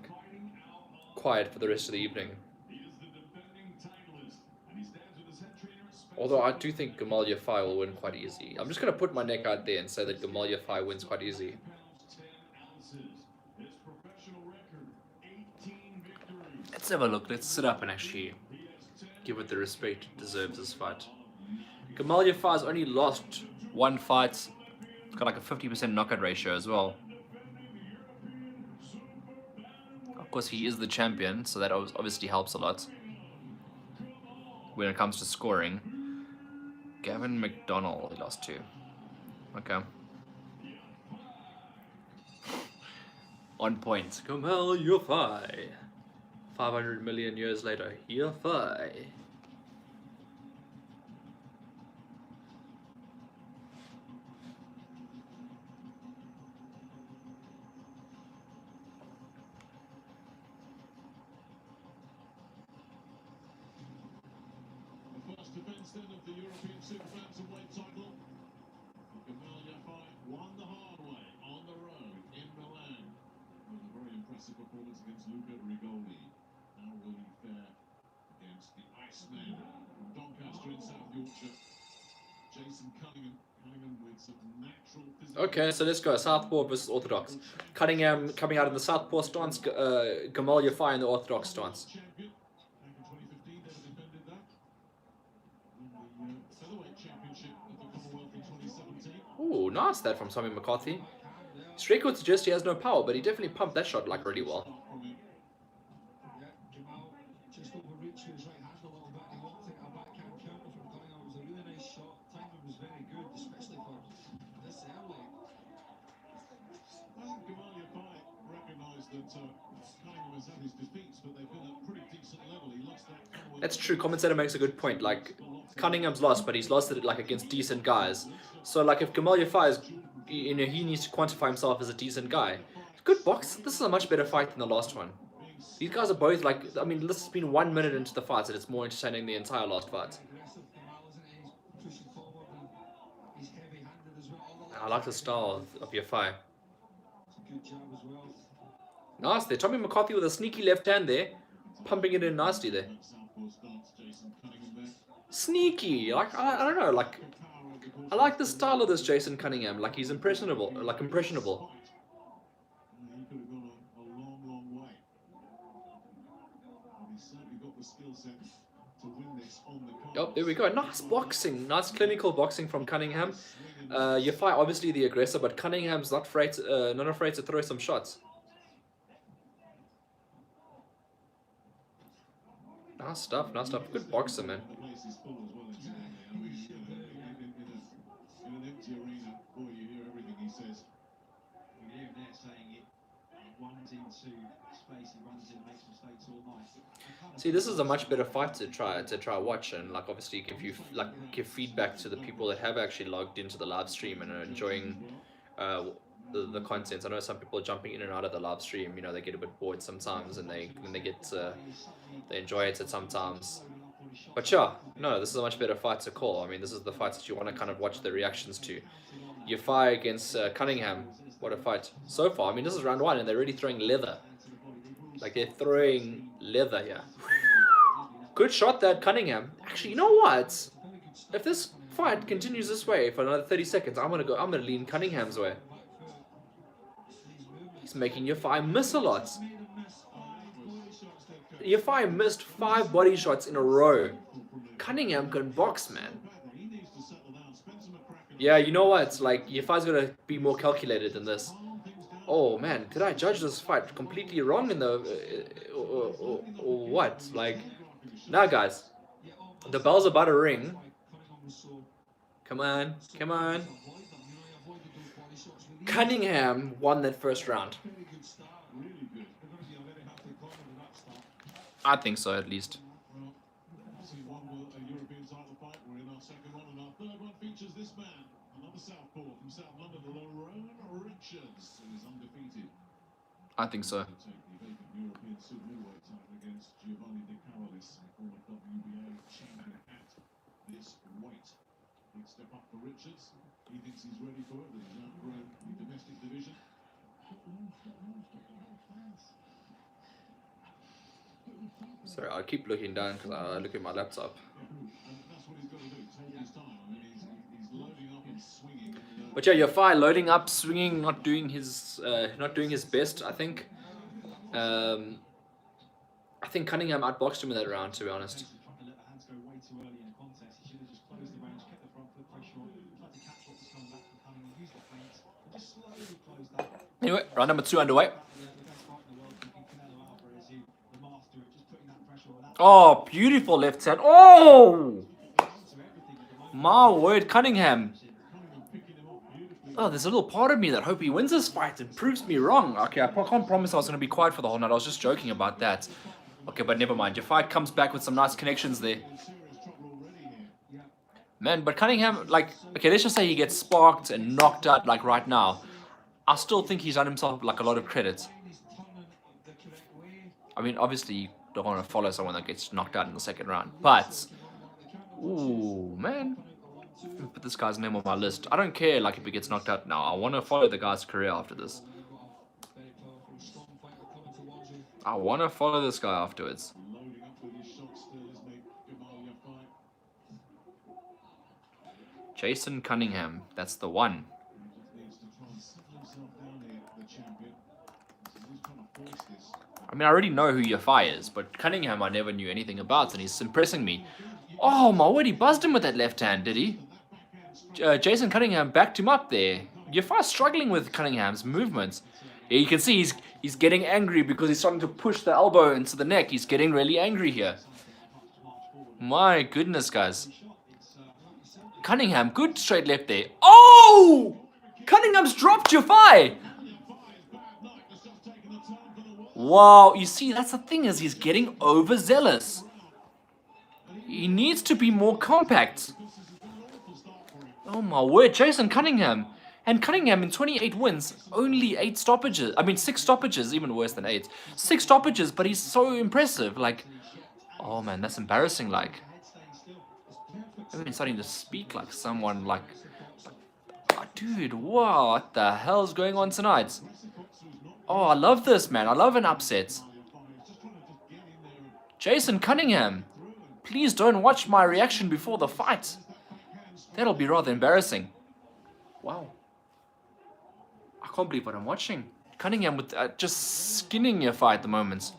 quiet for the rest of the evening. He is the defending titleist, and he stands with his head trainer, Spencer. Although I do think Gamal Yafai will win quite easy. I'm just gonna put my neck out there and say that Gamal Yafai wins quite easy. Pounds, 10 ounces. His professional record, 18 victories. Let's have a look. Let's sit up and actually give it the respect it deserves this fight. Gamal Yafai's only lost one fight. It's got like a 50% knockout ratio as well. Of course, he is the champion, so that obviously helps a lot when it comes to scoring. Gavin McDonald, he lost to. Okay. On point. Gamal Yafai. 500 million years later. Yafai. The first defence then of the European Super Bantamweight title. Gamal Yafai won the hard way on the road in Milan. With a very impressive performance against Luca Rigoli. How will he fare against the Iceman from Doncaster in South Yorkshire? Jason Cunningham. Cunningham with some natural physical. Okay, so let's go. Southpaw versus Orthodox. Cunningham coming out in the Southpaw stance. Gamal Yafai in the Orthodox stance. Champion. Back in 2015, they defended that. And the featherweight championship at the Commonwealth in 2017. Ooh, nice that from Tommy McCarthy. His record suggests he has no power, but he definitely pumped that shot like really well. From him. Yeah, Jamal just overreached with his right hand a little bit. He looked at a backhand counter from Cunningham. It was a really nice shot. Timing was very good, especially for this early. I think Gamal Yafai recognised that Cunningham has had his defeats, but they've been at pretty decent level. He lost that Commonwealth. That's true. Commentator makes a good point. Like, Cunningham's lost, but he's lost it like against decent guys. So like, if Gamal Yafai is, you know, he needs to quantify himself as a decent guy. Good box. This is a much better fight than the last one. These guys are both like, I mean, this has been 1 minute into the fight, and it's more entertaining than the entire last fight. Aggressive Gamal, isn't he? He's pushing forward and he's heavy-handed as well. I like the style of Yafai. It's a good jab as well. Nice there. Tommy McCarthy with a sneaky left hand there, pumping it in nicely there. Southpaw stance, Jason Cunningham there. Sneaky. Like, I don't know. Like, I like the style of this Jason Cunningham. Like, he's impressionable. Like, impressionable. He could have gone a long, long way. And he's certainly got the skill set to win this on the cards. Yep, there we go. Nice boxing. Nice clinical boxing from Cunningham. Yafai obviously the aggressor, but Cunningham's not afraid to throw some shots. Nice stuff, nice stuff. Good boxer, man. The place is full as well, incidentally. I mean, in an empty arena, boy, you hear everything he says. You hear him there saying it. He runs into space, he runs in, makes mistakes all night. See, this is a much better fight to try watch, and like obviously give feedback to the people that have actually logged into the live stream and are enjoying the content. I know some people are jumping in and out of the live stream. You know, they get a bit bored sometimes, and they enjoy it at sometimes. But yeah, no, this is a much better fight to call. I mean, this is the fights that you want to kind of watch the reactions to. Yafai against Cunningham, what a fight so far. I mean, this is round 1, and they're already throwing leather. Like, they're throwing leather here. Good shot that Cunningham. Actually, you know what? If this fight continues this way for another 30 seconds, I'm gonna lean Cunningham's way. He's making Yafai miss a lot. Yafai missed 5 body shots in a row. Cunningham can box, man. Yeah, you know what? Like, Yafai's gonna be more calculated than this. Oh man, did I judge this fight completely wrong in the or what? Like, now guys, the bell's about to ring. Come on, come on. Cunningham won that first round. Very good start, really good. They're going to be a very happy corner with that start. I think so, at least. Well, obviously one with a European title fight. We're in our second one, and our third one features this man, another southpaw from South London, Lerone Richards, who is undefeated. I think so. To take the vacant European super middleweight title against Giovanni De Carolis, former WBA champion at this weight. Big step up for Richards. He thinks he's ready for it, that he's outgrown the domestic division. Sorry, I keep looking down because I look at my laptop. And that's what he's got to do, take his time. I mean, he's loading up and swinging. And, But yeah, Yafai loading up, swinging, not doing his best. I think Cunningham outboxed him in that round, to be honest. Tried to let the hands go way too early in the contest. He should have just closed the range, kept the front foot pressure on, tried to catch what was coming back from Cunningham, used the feints, and just slowly closed that. Anyway, round number 2 underway. The best fight in the world, Canelo Alvarez, the master of just putting that pressure on that. Oh, beautiful left hand. Oh! To everything at the moment. My word, Cunningham. Oh, there's a little part of me that hope he wins this fight and proves me wrong. Okay, I can't promise I was going to be quiet for the whole night. I was just joking about that. Okay, but never mind. Your fight comes back with some nice connections there. Man, but Cunningham, like, okay, let's just say he gets sparked and knocked out, like, right now. I still think he's done himself, like, a lot of credit. I mean, obviously, you don't want to follow someone that gets knocked out in the second round. But, ooh, man. Let me put this guy's name on my list. I don't care, like, if he gets knocked out now. I want to follow the guy's career after this. I want to follow this guy afterwards. loading up with his shots still, isn't he? Gamal Yafai. Jason Cunningham. That's the one. He just needs to try and settle himself down here, the champion. He's trying to force this. I mean, I already know who Yafai is, but Cunningham I never knew anything about, and he's impressing me. Oh, my word, he buzzed him with that left hand, did he? Jason Cunningham backed him up there. Yafai's struggling with Cunningham's movements. Yeah, you can see he's getting angry because he's starting to push the elbow into the neck. He's getting really angry here. My goodness, guys. Cunningham, good straight left there. Oh! Cunningham's dropped Yafai! Wow, you see, that's the thing, is he's getting overzealous. He needs to be more compact. Oh my word, Jason Cunningham. And Cunningham in 28 wins, only 8 stoppages. I mean, 6 stoppages, even worse than 8. 6 stoppages, but he's so impressive. Like, oh man, that's embarrassing. Like, I'm even starting to speak like someone like, oh, dude, wow, what the hell's going on tonight? Oh, I love this, man. I love an upset. Jason Cunningham, please don't watch my reaction before the fight. That'll be rather embarrassing. Wow. I can't believe what I'm watching. Cunningham with just skinning Yafai at the moment.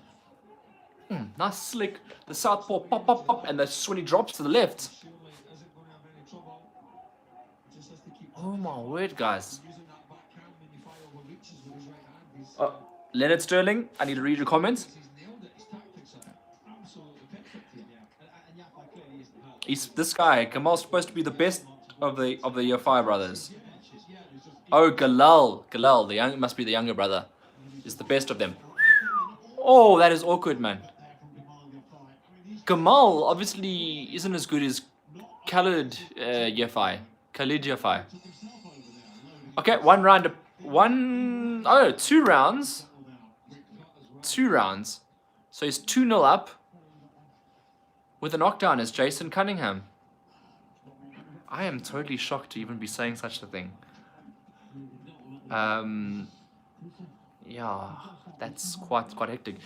Nice slick. The southpaw pop, pop, pop, and that's when he drops to the left. Oh my word, guys. Leonard Sterling, I need to read your comments. This guy, Kamal's supposed to be the best of the Yafai brothers. Oh, Galal, must be the younger brother. Is the best of them. Oh, that is awkward, man. Gamal obviously isn't as good as Khalid Yafai. Okay, 2 rounds. 2 rounds. So he's 2-0 up. With a knockdown is Jason Cunningham. I am totally shocked to even be saying such a thing. Yeah, that's quite hectic.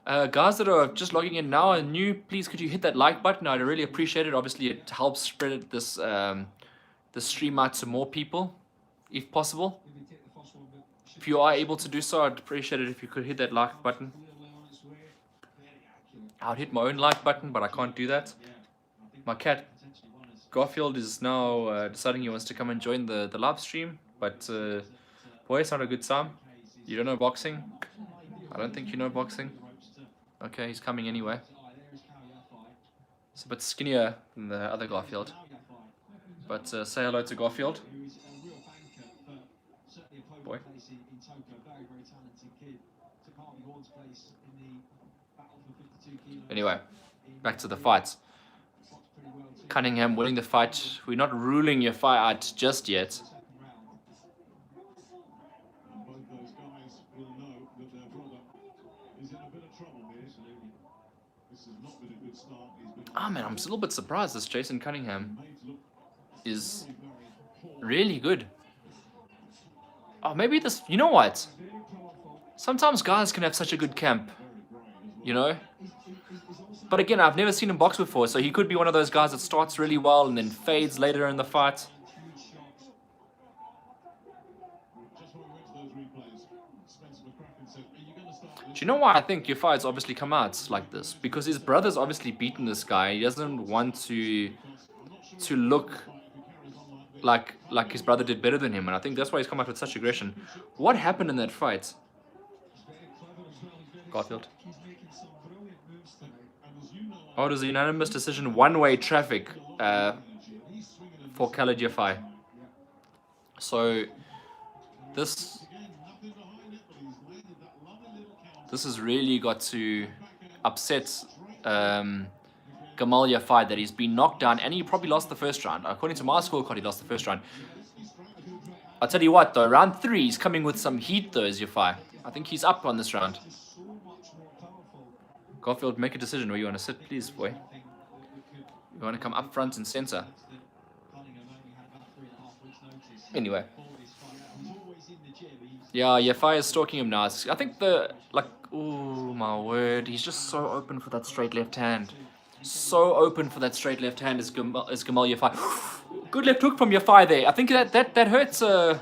Guys that are just logging in now and new, please could you hit that like button? I'd really appreciate it. Obviously, it helps spread this stream out to more people, if possible. If you are able to do so, I'd appreciate it if you could hit that like button. I would hit my own like button, but I can't do that. My cat Garfield is now deciding he wants to come and join the live stream, but boy, it's not a good time. You don't know boxing? I don't think you know boxing. Okay, he's coming anyway. It's a bit skinnier than the other Garfield. But say hello to Garfield. boy. In Tokyo, very, very talented kid. Took Harvey Horn's place in the battle for 52 kilos. Anyway, back to the fights. Cunningham winning the fight. We're not ruling your fight out just yet. And both those guys will know that their brother is in a bit of trouble here. This has not been a good start. He's been Ah, man, I'm a little bit surprised this Jason Cunningham made to look is very, very poor. really good. Oh, maybe this... You know what? Sometimes guys can have such a good camp. You know? But again, I've never seen him box before, so he could be one of those guys that starts really well and then fades later in the fight. Just when we went to those replays, Spencer McCracken said, "Are you going to start Do you know why I think your fight's obviously come out like this? Because his brother's obviously beaten this guy. He doesn't want to look like his brother did better than him, and I think that's why he's come out with such aggression. What happened in that fight? Garfield. Oh, it was a unanimous decision, one-way traffic for Khalid Yafai. So this has really got to upset Gamal Yafai, that he's been knocked down, and he probably lost the first round. According to my scorecard, he lost the first round. I'll tell you what though, round 3 he's coming with some heat though, is Yafai. I think he's up on this round. Garfield, make a decision where you want to sit, please, boy. You want to come up front and center. Anyway. Yeah, Yafai is stalking him now. I think oh my word, he's just so open for that straight left hand. So open for that straight left hand is Gamal Yafai. Good left hook from Yafai there. I think that hurts. Oh,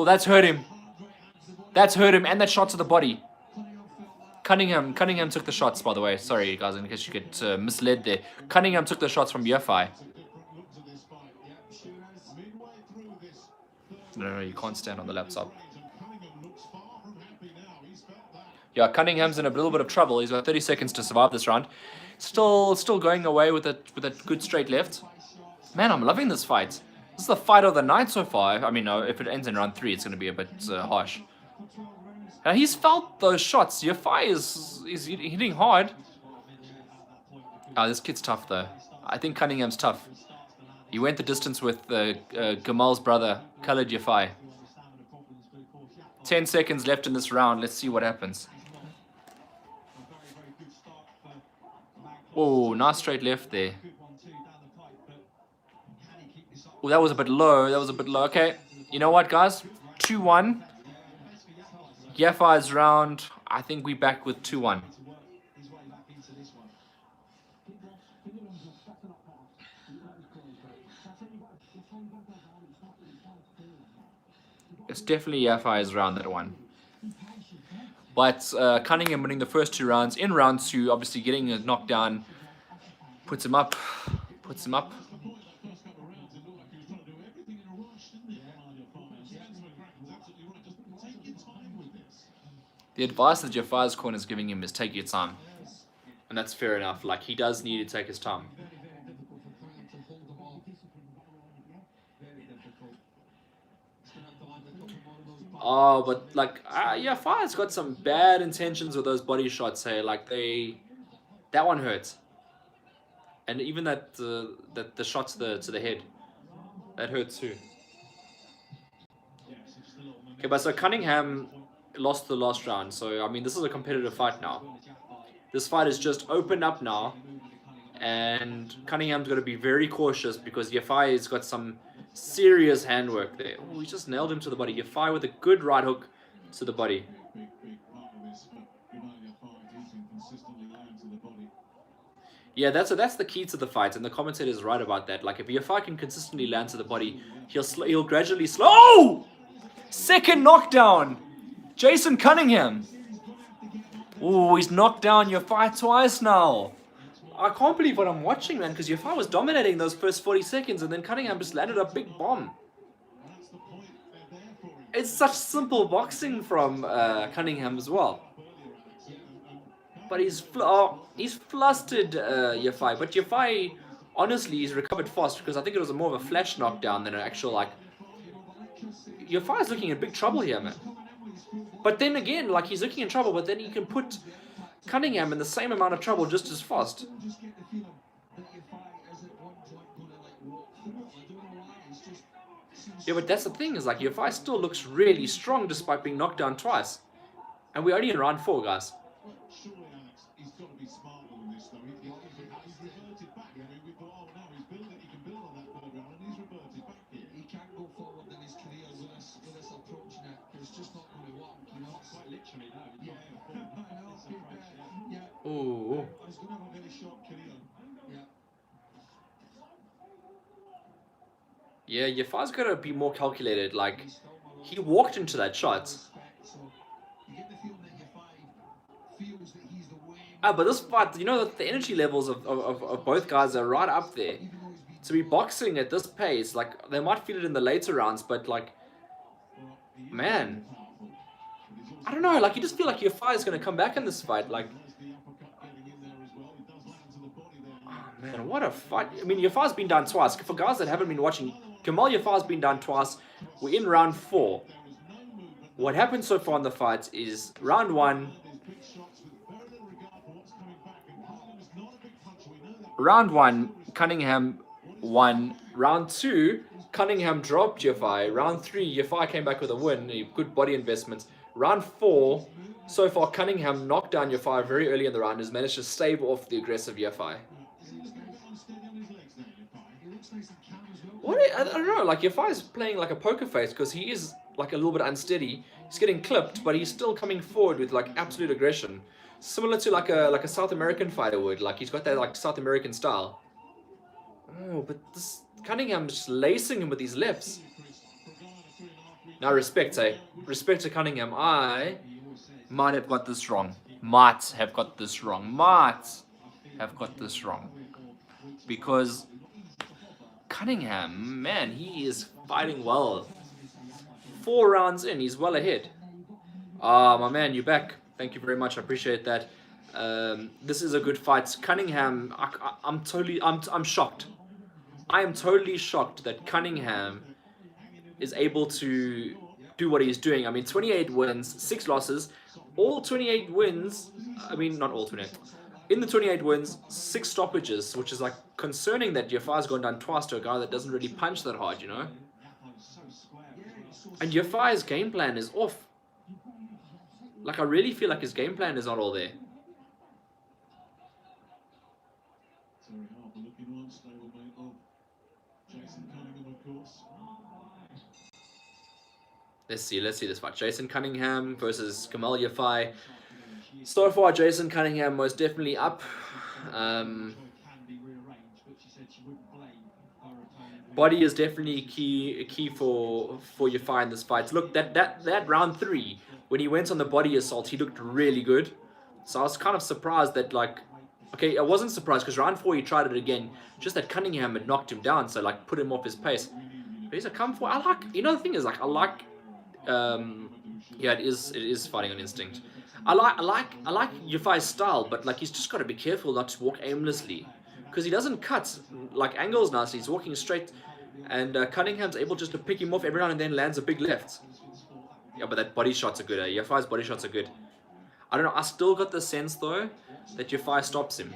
that's hurt him. That's hurt him, and that shot to the body. Cunningham took the shots, by the way. Sorry, guys, in case you get misled there. Cunningham took the shots from Yafai. No, you can't stand on the laptop. Yeah, Cunningham's in a little bit of trouble. He's got 30 seconds to survive this round. Still going away with a good straight left. Man, I'm loving this fight. This is the fight of the night so far. I mean, no, if it ends in round 3, it's going to be a bit harsh. Now, he's felt those shots. Yafai is hitting hard. This kid's tough, though. I think Cunningham's tough. He went the distance with Gamal's brother, Khalid Yafai. 10 seconds left in this round. Let's see what happens. Oh, nice straight left there. Oh, that was a bit low. Okay, you know what, guys? 2-1. Yafai's round. I think we back with 2-1. It's definitely Yafai's round, that one. But Cunningham winning the first 2 rounds. In round 2, obviously getting a knockdown. Puts him up. The advice that Yafai's corner is giving him is take your time. And that's fair enough. Like, he does need to take his time. Oh, but like, Yafai's got some bad intentions with those body shots. Hey, like that one hurts, and even that the shot to the head, that hurts too. Okay, but so Cunningham lost the last round. So I mean, this is a competitive fight now. This fight is just opened up now, and Cunningham's got to be very cautious because Yafai's got some serious handwork there. Oh, he just nailed him to the body. Yafai with a good right hook to the body. Yeah, that's the key to the fight, and the commentator is right about that. Like, if Yafai can consistently land to the body, he'll gradually slow. Oh! Second knockdown! Jason Cunningham! Oh, he's knocked down Yafai twice now. I can't believe what I'm watching, man, because Yafai was dominating those first 40 seconds, and then Cunningham just landed a big bomb. It's such simple boxing from Cunningham as well. But he's flustered Yafai. But Yafai, honestly, he's recovered fast because I think it was more of a flash knockdown than an actual, like... Yafai's looking in big trouble here, man. But then again, like, he's looking in trouble, but then he can put Cunningham in the same amount of trouble just as fast. Yeah, but that's the thing, is like, Yafai still looks really strong despite being knocked down twice. And we're only in round 4, guys. Surely, Alex, he's got to be smarter than this, though. He's reverted back. I mean, we thought, oh no, he can build on that third round, and he's reverted back here. He can go forward in his career with us approaching it, but it's just not going to work, you know. Quite literally, no. Yeah, I know. Yeah. Ooh. He's going to have a very short career. Yeah. Yeah, Yafai's got to be more calculated. Like, he walked into that shot. So you get the feeling that Yafai feels that he's the way. But this fight, you know, the energy levels of both guys are right up there. To be boxing at this pace, like, they might feel it in the later rounds, but, like, man, I don't know, like, you just feel like Yafai is going to come back in this fight, like, oh, man, what a fight. I mean, Yafai's been down twice. For guys that haven't been watching, Kamal Yafai's been down twice. We're in round 4. What happened so far in the fight is round 1, Cunningham won. Round 2, Cunningham dropped Yafai. Round 3, Yafai came back with a win, a good body investment. Round 4, so far Cunningham knocked down Yafai very early in the round, has managed to stave off the aggressive Yafai. What? I don't know, like, Yafai's playing like a poker face because he is like a little bit unsteady. He's getting clipped, but he's still coming forward with like absolute aggression. Similar to like a South American fighter would. Like, he's got that like South American style. Oh, but this Cunningham's just lacing him with these lefts. Now respect, eh? Respect to Cunningham. I might have got this wrong. Might have got this wrong. Because Cunningham, man, he is fighting well. 4 rounds in, he's well ahead. Ah, my man, you're back. Thank you very much. I appreciate that. This is a good fight. Cunningham, I'm shocked. I am totally shocked that Cunningham is able to do what he's doing. I mean, 28 wins, 6 losses. All 28 wins, I mean, not all 28. In the 28 wins, 6 stoppages, which is like concerning that Yafai's gone down twice to a guy that doesn't really punch that hard, you know? And Yafai's game plan is off. Like, I really feel like his game plan is not all there. Let's see this fight. Jason Cunningham versus Kamal Yafai. So far, Jason Cunningham most definitely up. Body is definitely key for Yafai in this fight. Look, that round 3, when he went on the body assault, he looked really good. So I was kind of surprised that, like, okay, I wasn't surprised because round 4 he tried it again. Just that Cunningham had knocked him down, so like put him off his pace. But he's a come for. I like, you know, the thing is, like, I like, yeah, it is fighting on instinct. I like Yafai's style, but like, he's just got to be careful not to walk aimlessly, because he doesn't cut like angles nicely. He's walking straight, and Cunningham's able just to pick him off every now and then, lands a big left. Yeah, but that body shots are good. Yafai's body shots are good. I don't know. I still got the sense though that Yafai stops him.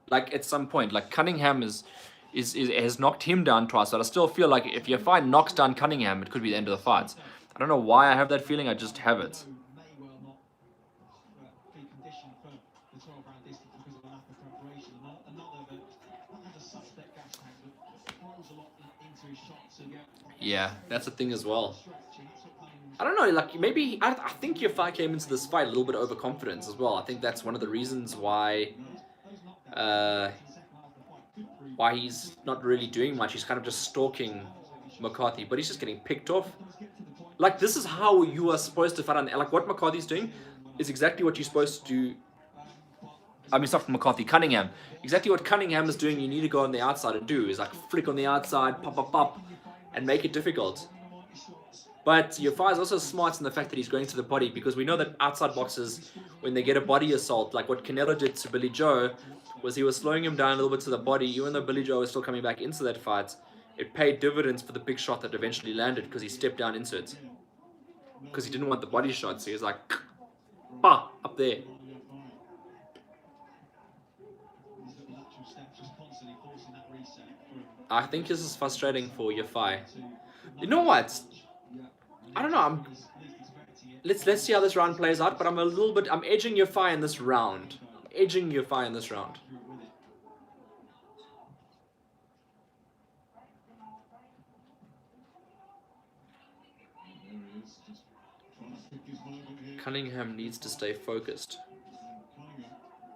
Like, at some point, like, Cunningham has knocked him down twice, but I still feel like if Yafai knocks down Cunningham, it could be the end of the fight. I don't know why I have that feeling. I just have it. Yeah, that's the thing as well. I don't know, like, maybe, I think Yafai came into this fight a little bit overconfident as well. I think that's one of the reasons why he's not really doing much. He's kind of just stalking McCarthy, but he's just getting picked off. Like, this is how you are supposed to fight on, like, what McCarthy's doing is exactly what you're supposed to do. I mean, stop McCarthy, Cunningham. Exactly what Cunningham is doing, you need to go on the outside and do, is like flick on the outside, pop, pop, pop, and make it difficult. But Yafai is also smart in the fact that he's going to the body, because we know that outside boxers, when they get a body assault, like what Canelo did to Billy Joe, was he was slowing him down a little bit to the body, even though Billy Joe was still coming back into that fight. it paid dividends for the big shot that eventually landed because he stepped down inserts. Because he didn't want the body shot, so he was like, bah, up there. These little lateral steps just constantly forcing that reset from I think this is frustrating for Yafai. You know what? I don't know. Let's see how this round plays out. But I'm edging Yafai in this round. I'm edging Yafai in this round. Cunningham needs to stay focused.